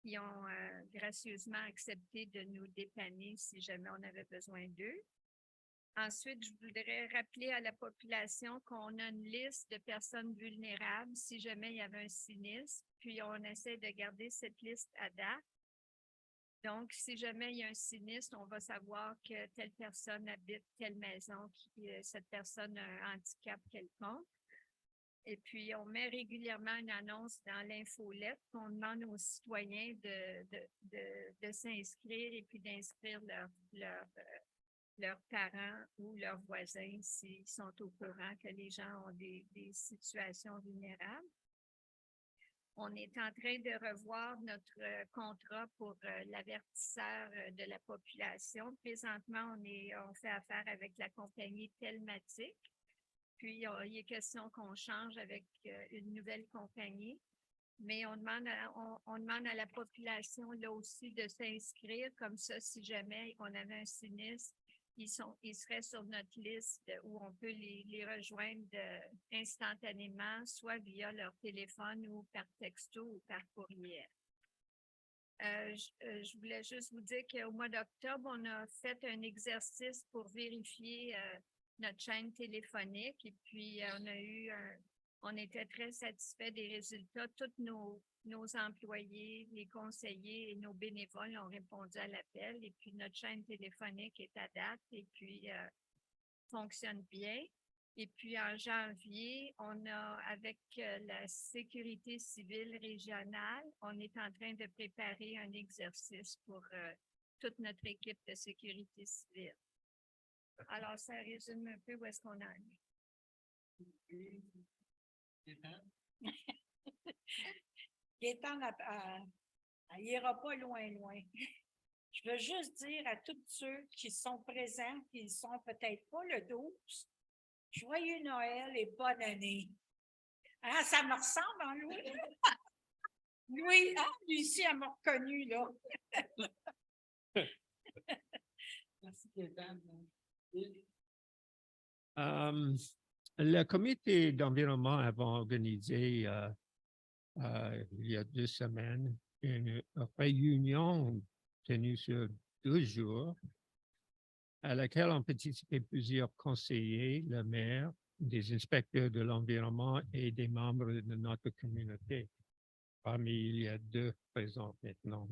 qui ont gracieusement accepté de nous dépanner si jamais on avait besoin d'eux. Ensuite, je voudrais rappeler à la population qu'on a une liste de personnes vulnérables si jamais il y avait un sinistre, puis on essaie de garder cette liste à date. Donc, si jamais il y a un sinistre, on va savoir que telle personne habite telle maison, cette personne a un handicap quelconque. Et puis, on met régulièrement une annonce dans l'infolette qu'on demande aux citoyens de s'inscrire et puis d'inscrire leurs parents ou leurs voisins s'ils sont au courant que les gens ont des situations vulnérables. On est en train de revoir notre contrat pour l'avertisseur de la population. Présentement, on fait affaire avec la compagnie Telmatic. Puis, il est question qu'on change avec une nouvelle compagnie. Mais on demande à la population là aussi de s'inscrire. Comme ça, si jamais on avait un sinistre, ils seraient sur notre liste où on peut les rejoindre instantanément, soit via leur téléphone ou par texto ou par courriel. Je voulais juste vous dire qu'au mois d'octobre, on a fait un exercice pour vérifier notre chaîne téléphonique et puis on était très satisfaits des résultats. Tous nos employés, les conseillers et nos bénévoles ont répondu à l'appel et puis notre chaîne téléphonique est à date et puis fonctionne bien. Et puis en janvier, on a avec la sécurité civile régionale, on est en train de préparer un exercice pour toute notre équipe de sécurité civile. Alors, ça résume un peu où est-ce qu'on en est. Gaétan, il n'ira pas loin. Je veux juste dire à tous ceux qui sont présents, qui ne sont peut-être pas le 12, joyeux Noël et bonne année. Ah, ça me ressemble, hein, Louis? Louis, Lucie, elle m'a reconnu, là. Merci, Gaétan. Le comité d'environnement avait organisé il y a 2 semaines une réunion tenue sur 2 jours à laquelle ont participé plusieurs conseillers, le maire, des inspecteurs de l'environnement et des membres de notre communauté. Parmi il y a 2 présents maintenant.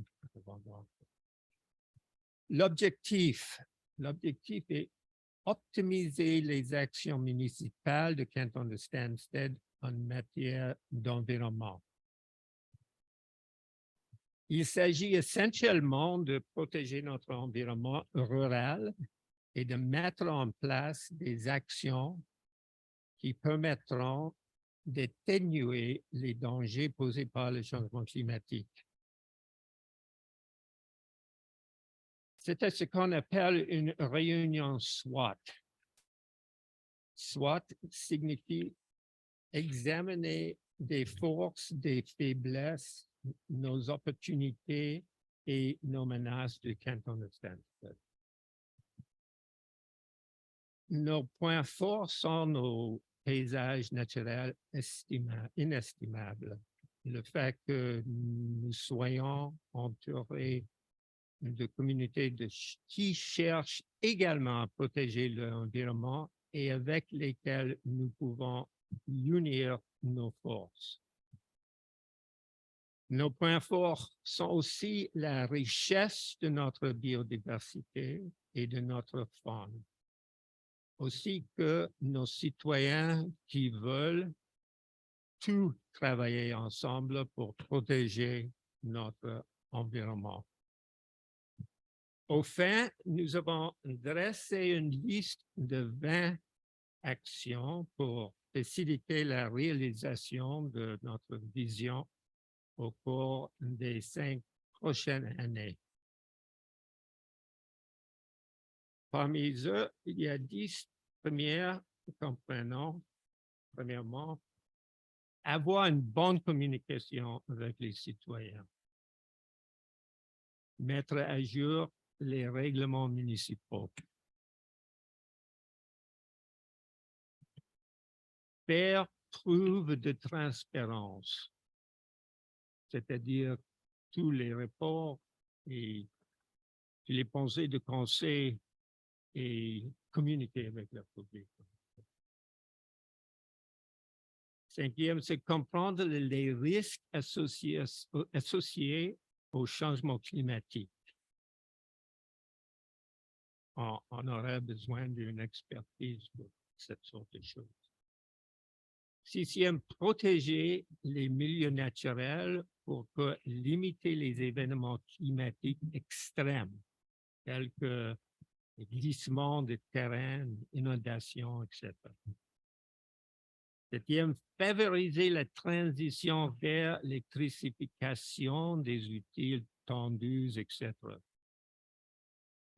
L'objectif est optimiser les actions municipales de Canton de Stansted en matière d'environnement. Il s'agit essentiellement de protéger notre environnement rural et de mettre en place des actions qui permettront d'atténuer les dangers posés par le changement climatique. C'était ce qu'on appelle une réunion SWOT. SWOT signifie examiner des forces, des faiblesses, nos opportunités et nos menaces du canton de Stansted. Nos points forts sont nos paysages naturels inestimables. Le fait que nous soyons entourés de communautés qui cherchent également à protéger l'environnement et avec lesquelles nous pouvons unir nos forces. Nos points forts sont aussi la richesse de notre biodiversité et de notre faune, aussi que nos citoyens qui veulent tout travailler ensemble pour protéger notre environnement. Au fin, nous avons dressé une liste de 20 actions pour faciliter la réalisation de notre vision au cours des 5 prochaines années. Parmi eux, il y a 10 premières comprenant, premièrement, avoir une bonne communication avec les citoyens, mettre à jour les règlements municipaux, faire preuve de transparence, c'est-à-dire tous les rapports et les pensées de conseil et communiquer avec le public. Cinquième, c'est comprendre les risques associés au changement climatique. On aurait besoin d'une expertise pour cette sorte de choses. Sixième, protéger les milieux naturels pour limiter les événements climatiques extrêmes, tels que les glissements de terrain, inondations, etc. Septième, favoriser la transition vers l'électrification des outils tendus, etc.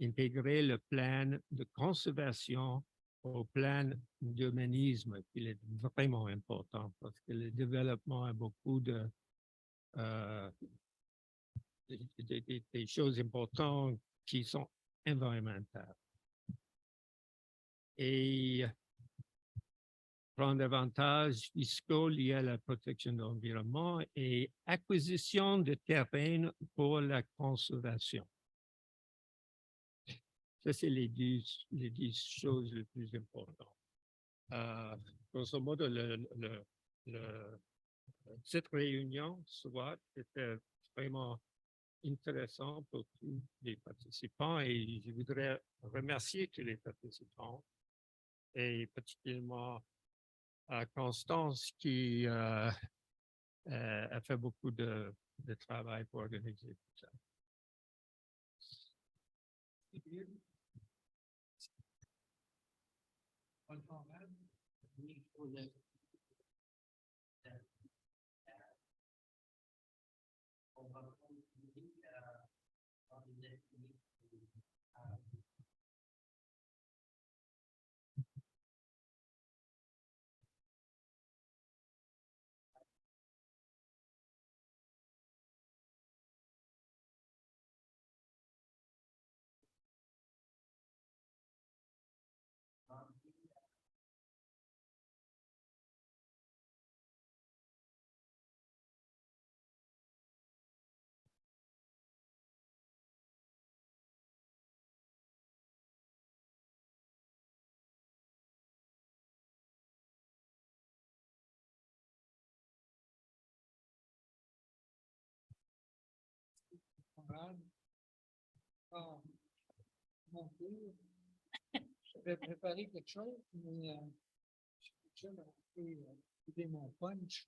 Intégrer le plan de conservation au plan d'humanisme, qui est vraiment important parce que le développement a beaucoup des choses importantes qui sont environnementales. Et prendre davantage fiscaux liés à la protection de l'environnement et acquisition de terrain pour la conservation. Ça, c'est les 10 choses les plus importantes. Grosso modo, cette réunion, soit, était vraiment intéressant pour tous les participants et je voudrais remercier tous les participants et particulièrement à Constance qui a fait beaucoup de travail pour organiser tout ça. Mon Dieu. J'avais préparé quelque chose, mais je vais couper mon punch.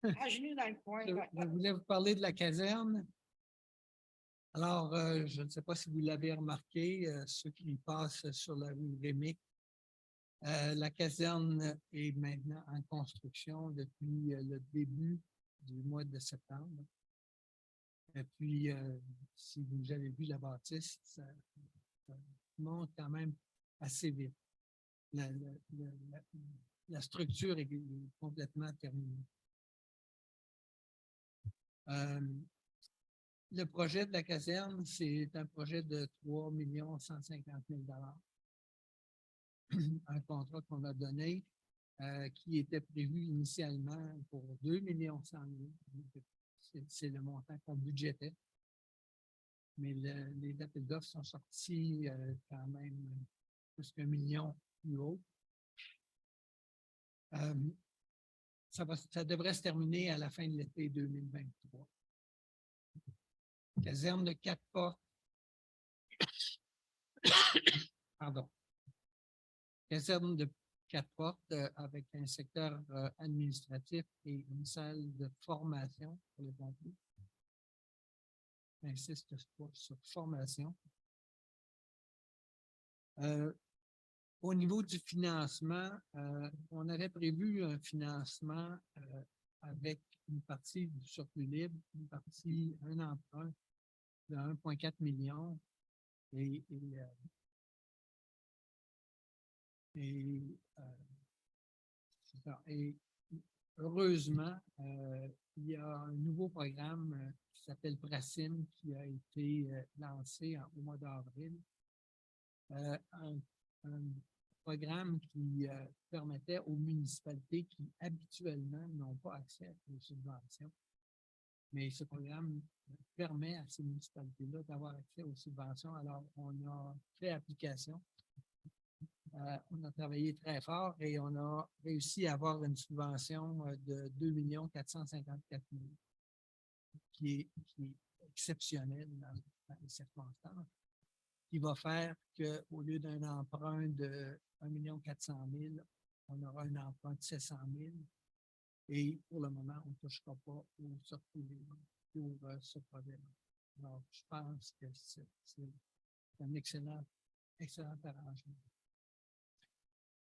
À genoux dans le coin. Je voulais vous parler de la caserne. Alors, je ne sais pas si vous l'avez remarqué, ceux qui passent sur la rue Rémic. La caserne est maintenant en construction depuis le début du mois de septembre. Et puis, si vous avez vu la bâtisse, ça monte quand même assez vite. La structure est complètement terminée. Le projet de la caserne, c'est un projet de 3 150 000 $. Un contrat qu'on a donné qui était prévu initialement pour 2 100 000 $. C'est le montant qu'on budgétait. Mais les appels d'offres sont sortis quand même plus qu'1 million plus haut. Ça devrait se terminer à la fin de l'été 2023. Caserne de 4 portes. Pardon. Caserne de 4 portes avec un secteur administratif et une salle de formation pour les pompiers. J'insiste sur formation. Au niveau du financement, on avait prévu un financement avec une partie du surplus libre, un emprunt de 1,4 million et heureusement, il y a un nouveau programme qui s'appelle PRACIM qui a été lancé au mois d'avril. programme qui permettait aux municipalités qui habituellement n'ont pas accès aux subventions. Mais ce programme permet à ces municipalités-là d'avoir accès aux subventions. Alors, on a fait application. On a travaillé très fort et on a réussi à avoir une subvention de 2 454 000 qui est exceptionnelle dans les circonstances, qui va faire qu'au lieu d'un emprunt de 1 400 000, on aura un emprunt de 700 000 et pour le moment, on ne touchera pas au surplus pour ce projet-là. Alors, je pense que c'est un excellent arrangement.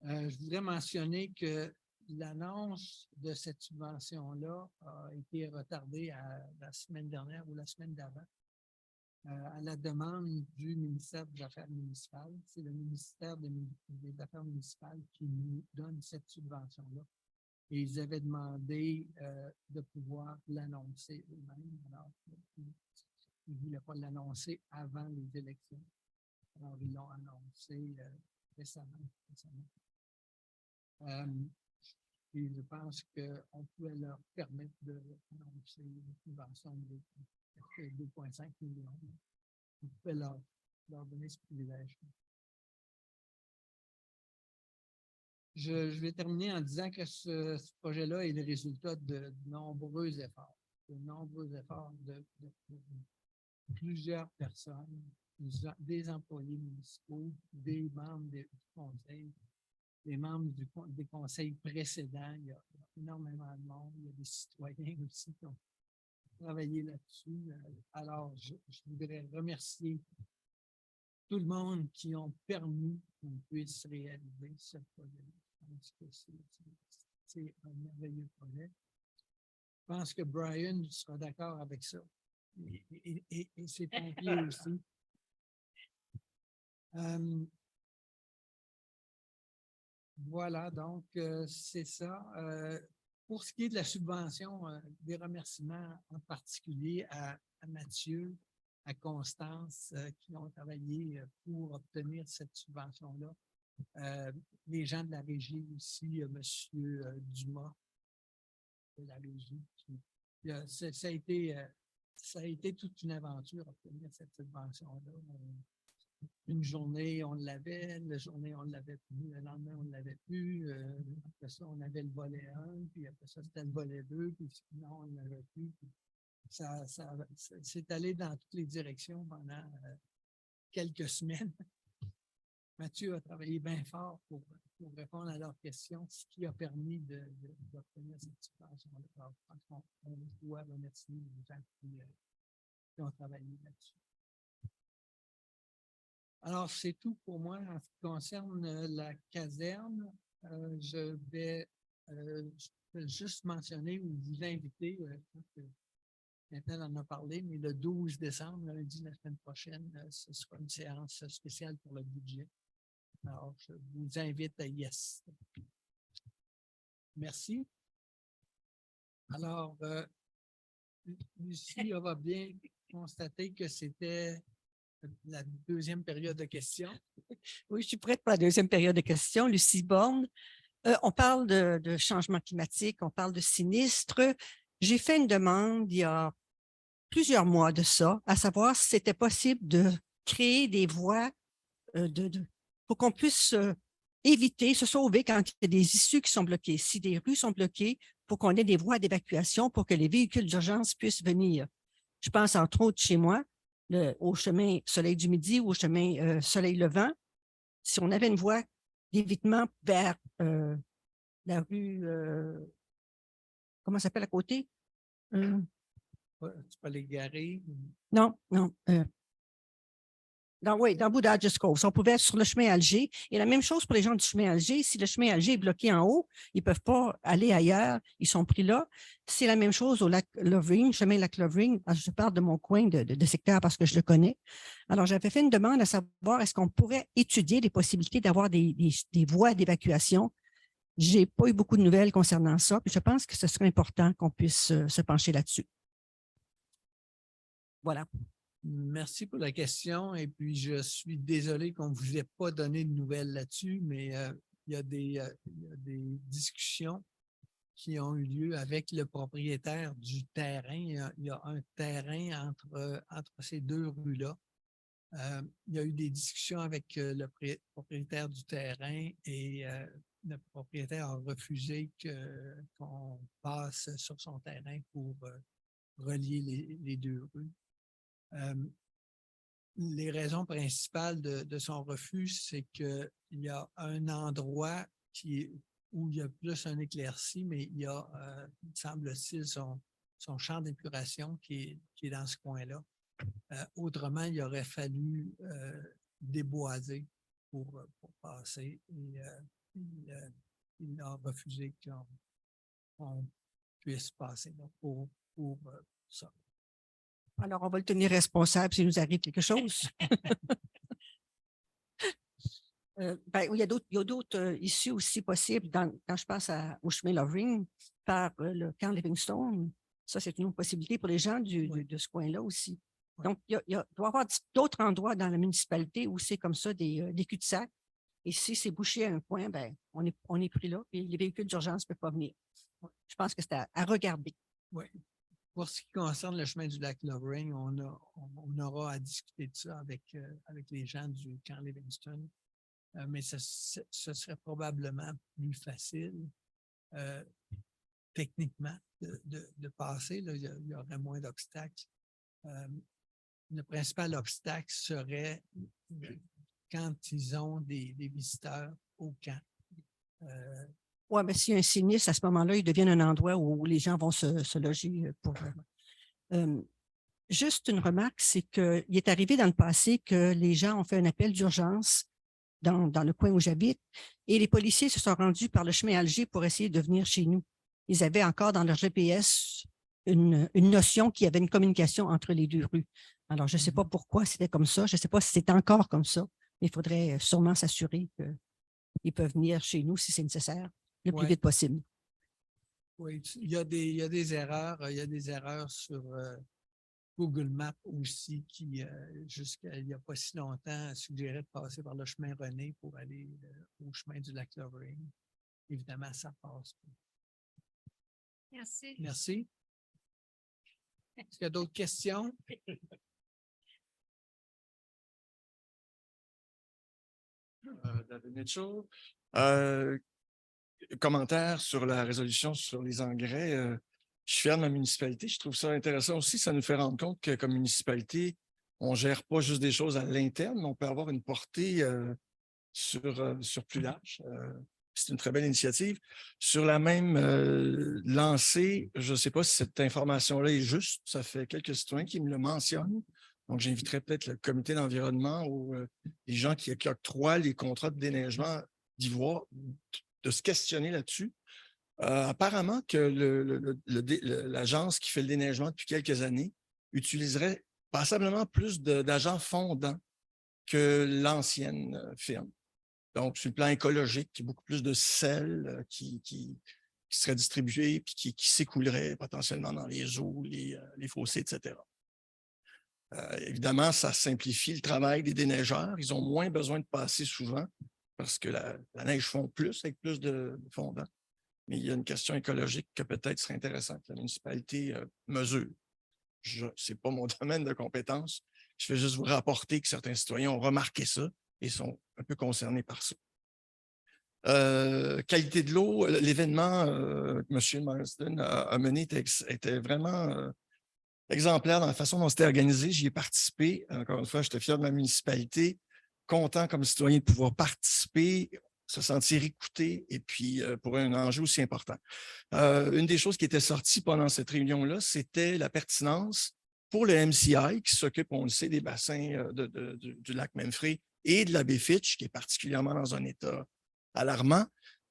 Je voudrais mentionner que l'annonce de cette subvention-là a été retardée à la semaine dernière ou la semaine d'avant à la demande du ministère des Affaires municipales. C'est le ministère des Affaires municipales qui nous donne cette subvention-là. Et ils avaient demandé de pouvoir l'annoncer eux-mêmes. Alors, ils ne voulaient pas l'annoncer avant les élections. Alors, ils l'ont annoncé récemment. Et je pense qu'on pouvait leur permettre d'annoncer une subvention de 2,5 millions. On pouvait leur donner ce privilège. Je vais terminer en disant que ce projet-là est le résultat de nombreux efforts. De plusieurs personnes, des employés municipaux, des membres du conseil, des membres des conseils précédents. Il y a énormément de monde. Il y a des citoyens aussi qui ont travaillé là-dessus. Alors, je voudrais remercier tout le monde qui ont permis qu'on puisse réaliser ce projet-là. Je pense que c'est un merveilleux projet. Je pense que Brian sera d'accord avec ça. Et ses pompiers aussi. Voilà, donc c'est ça. Pour ce qui est de la subvention, des remerciements en particulier à Mathieu, à Constance, qui ont travaillé pour obtenir cette subvention-là. Les gens de la régie aussi, M. Dumas de la régie. Ça a été toute une aventure obtenir cette subvention-là. Une journée, on l'avait, la journée, on ne l'avait plus, le lendemain, on ne l'avait plus. Après ça, on avait le volet 1, puis après ça, c'était le volet 2, puis sinon, on ne l'avait plus. Ça s'est allé dans toutes les directions pendant quelques semaines. Mathieu a travaillé bien fort pour répondre à leurs questions, ce qui a permis d'obtenir cette subvention-là. Je pense qu'on doit remercier les gens qui ont travaillé là-dessus. Alors, c'est tout pour moi en ce qui concerne la caserne. Je vais juste mentionner ou vous inviter, maintenant on en a parlé, mais le 12 décembre, lundi, la semaine prochaine, ce sera une séance spéciale pour le budget. Alors, je vous invite à y assister. Merci. Alors, Lucie va bien constater que c'était la deuxième période de questions. Oui, je suis prête pour la deuxième période de questions. Lucie Borne. On parle de changement climatique, on parle de sinistres. J'ai fait une demande il y a plusieurs mois de ça, à savoir si c'était possible de créer des voies pour qu'on puisse éviter, se sauver quand il y a des issues qui sont bloquées. Si des rues sont bloquées, pour qu'on ait des voies d'évacuation pour que les véhicules d'urgence puissent venir. Je pense entre autres chez moi, au chemin Soleil du Midi ou au chemin Soleil Levant. Si on avait une voie d'évitement vers la rue, comment ça s'appelle à côté? Tu peux les garer. Non. Dans Bouddha-Just Cove. Si on pouvait être sur le chemin Alger. Et la même chose pour les gens du chemin Alger. Si le chemin Alger est bloqué en haut, ils ne peuvent pas aller ailleurs. Ils sont pris là. C'est la même chose au lac Lovering, chemin lac Lovering. Je parle de mon coin de secteur parce que je le connais. Alors, j'avais fait une demande à savoir est-ce qu'on pourrait étudier les possibilités d'avoir des voies d'évacuation. Je n'ai pas eu beaucoup de nouvelles concernant ça. Puis je pense que ce serait important qu'on puisse se pencher là-dessus. Voilà. Merci pour la question. Et puis, je suis désolé qu'on ne vous ait pas donné de nouvelles là-dessus, mais il y a des discussions qui ont eu lieu avec le propriétaire du terrain. Il y a un terrain entre ces deux rues-là. Il y a eu des discussions avec le propriétaire du terrain et le propriétaire a refusé qu'on passe sur son terrain pour relier les deux rues. Les raisons principales de son refus, c'est qu'il y a un endroit où il y a plus un éclairci, mais il y a, semble-t-il, son champ d'épuration qui est dans ce coin-là. Autrement, il aurait fallu déboiser pour passer et il a refusé qu'on puisse passer là, pour ça. Alors, on va le tenir responsable s'il nous arrive quelque chose. Ben, il y a d'autres issues aussi possibles quand je passe au chemin Lovering par le camp Livingstone. Ça, c'est une autre possibilité pour les gens de ce coin-là aussi. Ouais. Donc, il doit y avoir d'autres endroits dans la municipalité où c'est comme ça des cul-de-sac. Et si c'est bouché à un point, ben, on est pris là et les véhicules d'urgence ne peuvent pas venir. Je pense que c'est à regarder. Oui. Pour ce qui concerne le chemin du lac Lovering, on aura à discuter de ça avec les gens du camp Livingstone. Mais ce serait probablement plus facile techniquement de passer. Là, il y aurait moins d'obstacles. Le principal obstacle serait quand ils ont des visiteurs au camp. Oui, mais s'il y a un sinistre, à ce moment-là, il devient un endroit où les gens vont se loger pour. Juste une remarque, c'est qu'il est arrivé dans le passé que les gens ont fait un appel d'urgence dans le coin où j'habite et les policiers se sont rendus par le chemin Alger pour essayer de venir chez nous. Ils avaient encore dans leur GPS une notion qu'il y avait une communication entre les deux rues. Alors, je ne sais pas pourquoi c'était comme ça. Je ne sais pas si c'est encore comme ça, mais il faudrait sûrement s'assurer qu'ils peuvent venir chez nous si c'est nécessaire, le plus vite possible. Oui, il y a des erreurs. Il y a des erreurs sur Google Maps aussi qui, jusqu'à il n'y a pas si longtemps, suggérait de passer par le chemin René pour aller au chemin du lac Lovering. Évidemment, ça passe pas. Merci. Merci. Est-ce qu'il y a d'autres questions? David Mitchell. Commentaire sur la résolution sur les engrais. Je suis fier de ma municipalité. Je trouve ça intéressant aussi. Ça nous fait rendre compte que comme municipalité, on ne gère pas juste des choses à l'interne, mais on peut avoir une portée sur plus large. C'est une très belle initiative. Sur la même lancée, je ne sais pas si cette information-là est juste. Ça fait quelques citoyens qui me le mentionnent. Donc, j'inviterais peut-être le comité d'environnement ou les gens qui octroient les contrats de déneigement d'y voir, de se questionner là-dessus. Apparemment que l'agence qui fait le déneigement depuis quelques années utiliserait passablement plus d'agents fondants que l'ancienne firme. Donc, sur le plan écologique, il y a beaucoup plus de sel qui serait distribué et qui s'écoulerait potentiellement dans les eaux, les fossés, etc. Évidemment, ça simplifie le travail des déneigeurs. Ils ont moins besoin de passer souvent parce que la neige fond plus avec plus de fondant. Mais il y a une question écologique que peut-être serait intéressante que la municipalité mesure. Ce n'est pas mon domaine de compétence. Je vais juste vous rapporter que certains citoyens ont remarqué ça et sont un peu concernés par ça. Qualité de l'eau, l'événement que M. Marsden a mené était vraiment exemplaire dans la façon dont c'était organisé. J'y ai participé. Encore une fois, j'étais fier de ma municipalité, content comme citoyen de pouvoir participer, se sentir écouté et puis pour un enjeu aussi important. Une des choses qui était sortie pendant cette réunion-là, c'était la pertinence pour le MCI qui s'occupe, on le sait, des bassins du lac Memphrey et de la baie Fitch, qui est particulièrement dans un état alarmant.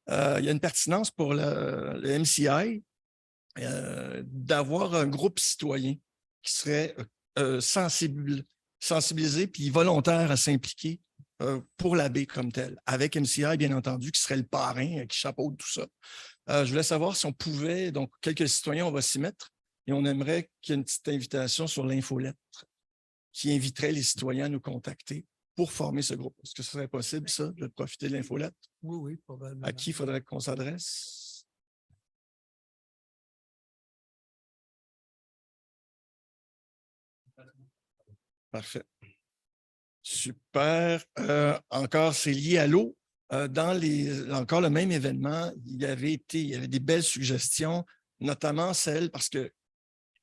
Il y a une pertinence pour le MCI d'avoir un groupe citoyen qui serait sensibilisé puis volontaire à s'impliquer pour la baie comme telle, avec MCI, bien entendu, qui serait le parrain qui chapeaute tout ça. Je voulais savoir si on pouvait, donc quelques citoyens, on va s'y mettre et on aimerait qu'il y ait une petite invitation sur l'infolettre qui inviterait les citoyens à nous contacter pour former ce groupe. Est-ce que ce serait possible, ça, de profiter de l'infolette? Oui, oui, probablement. À qui faudrait qu'on s'adresse? Parfait. Super. Encore, c'est lié à l'eau. Encore le même événement, il y avait des belles suggestions, notamment celles, parce que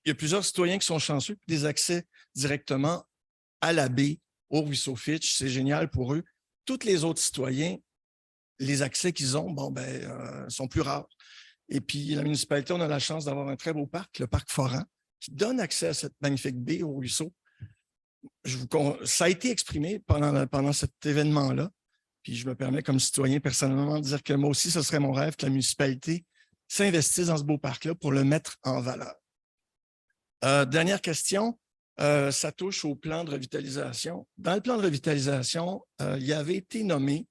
il y a plusieurs citoyens qui sont chanceux, des accès directement à la baie, au ruisseau Fitch. C'est génial pour eux. Tous les autres citoyens, les accès qu'ils ont, sont plus rares. Et puis, la municipalité, on a la chance d'avoir un très beau parc, le parc Foran, qui donne accès à cette magnifique baie au ruisseau. Ça a été exprimé pendant cet événement-là. Puis je me permets, comme citoyen, personnellement, de dire que moi aussi, ce serait mon rêve que la municipalité s'investisse dans ce beau parc-là pour le mettre en valeur. Dernière question, ça touche au plan de revitalisation. Dans le plan de revitalisation, il avait été nommé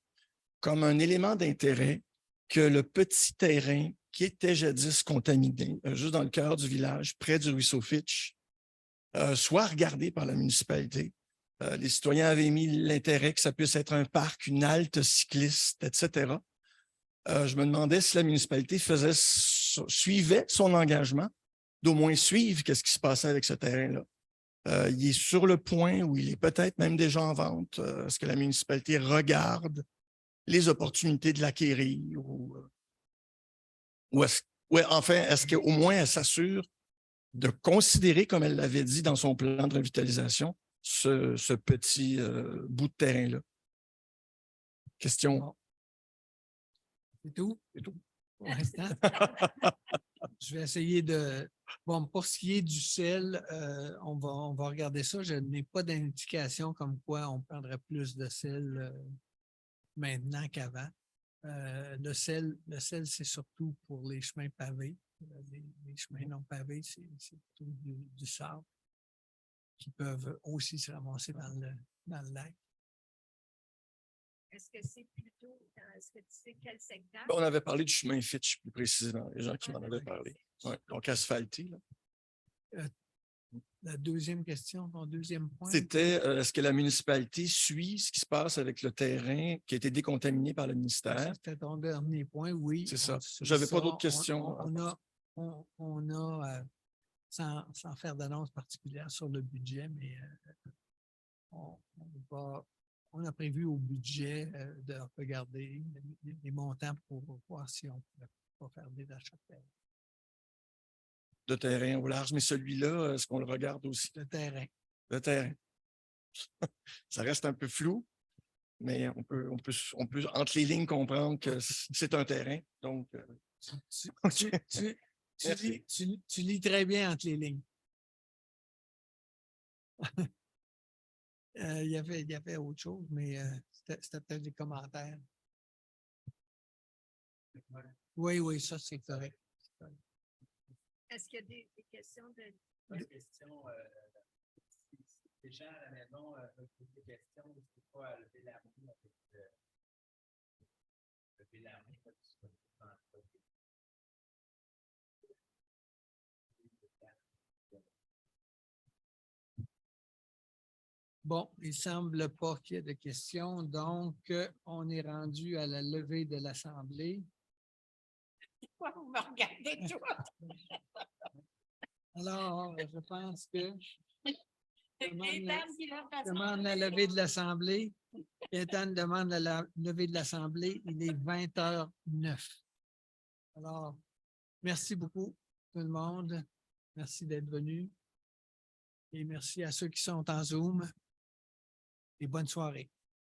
comme un élément d'intérêt que le petit terrain qui était jadis contaminé, juste dans le cœur du village, près du ruisseau Fitch, soit regardé par la municipalité. Les citoyens avaient mis l'intérêt que ça puisse être un parc, une halte cycliste, etc. Je me demandais si la municipalité suivait son engagement d'au moins suivre qu'est-ce qui se passait avec ce terrain-là. Il est sur le point ou il est peut-être même déjà en vente. Est-ce que la municipalité regarde les opportunités de l'acquérir ou est-ce qu'au moins elle s'assure de considérer, comme elle l'avait dit dans son plan de revitalisation, ce petit bout de terrain-là? Question. C'est tout? C'est tout. Pour l'instant. Je vais essayer de... Bon, pour ce qui est du sel, on va regarder ça. Je n'ai pas d'indication comme quoi on prendrait plus de sel maintenant qu'avant. Le sel, c'est surtout pour les chemins pavés. Les chemins non pavés, c'est plutôt du sable qui peuvent aussi se ramasser dans le lac. Est-ce que c'est plutôt, est-ce que tu sais quel secteur? On avait parlé du chemin Fitch plus précisément, les gens qui m'en avaient parlé. Ouais, donc asphalté. Là. La deuxième question, ton deuxième point. C'était est-ce que la municipalité suit ce qui se passe avec le terrain qui a été décontaminé par le ministère? C'était ton dernier point, oui. C'est ça. Sur J'avais pas ça, d'autres questions. On a sans faire d'annonce particulière sur le budget, mais on a prévu au budget de regarder les montants pour voir si on peut pas faire des achats de terrain. De terrain au large, mais celui-là, est-ce qu'on le regarde aussi? Le terrain. Le terrain. Ça reste un peu flou, mais on peut entre les lignes comprendre que c'est un terrain. Donc, Tu lis très bien entre les lignes. Il y avait autre chose, mais c'était peut-être des commentaires. Oui, ça, c'est correct. Est-ce qu'il y a des questions de... Une question, si les gens à la maison posent des questions, n'hésitez pas à lever la main avec lever la main. Bon, il ne semble pas qu'il y ait de questions, donc on est rendu à la levée de l'Assemblée. Pourquoi vous me regardez toi? Alors, je pense que Je demande la levée de l'Assemblée. Gaétane demande la levée de l'Assemblée. Il est 20h09. Alors, merci beaucoup tout le monde. Merci d'être venu. Et merci à ceux qui sont en Zoom. Et bonne soirée.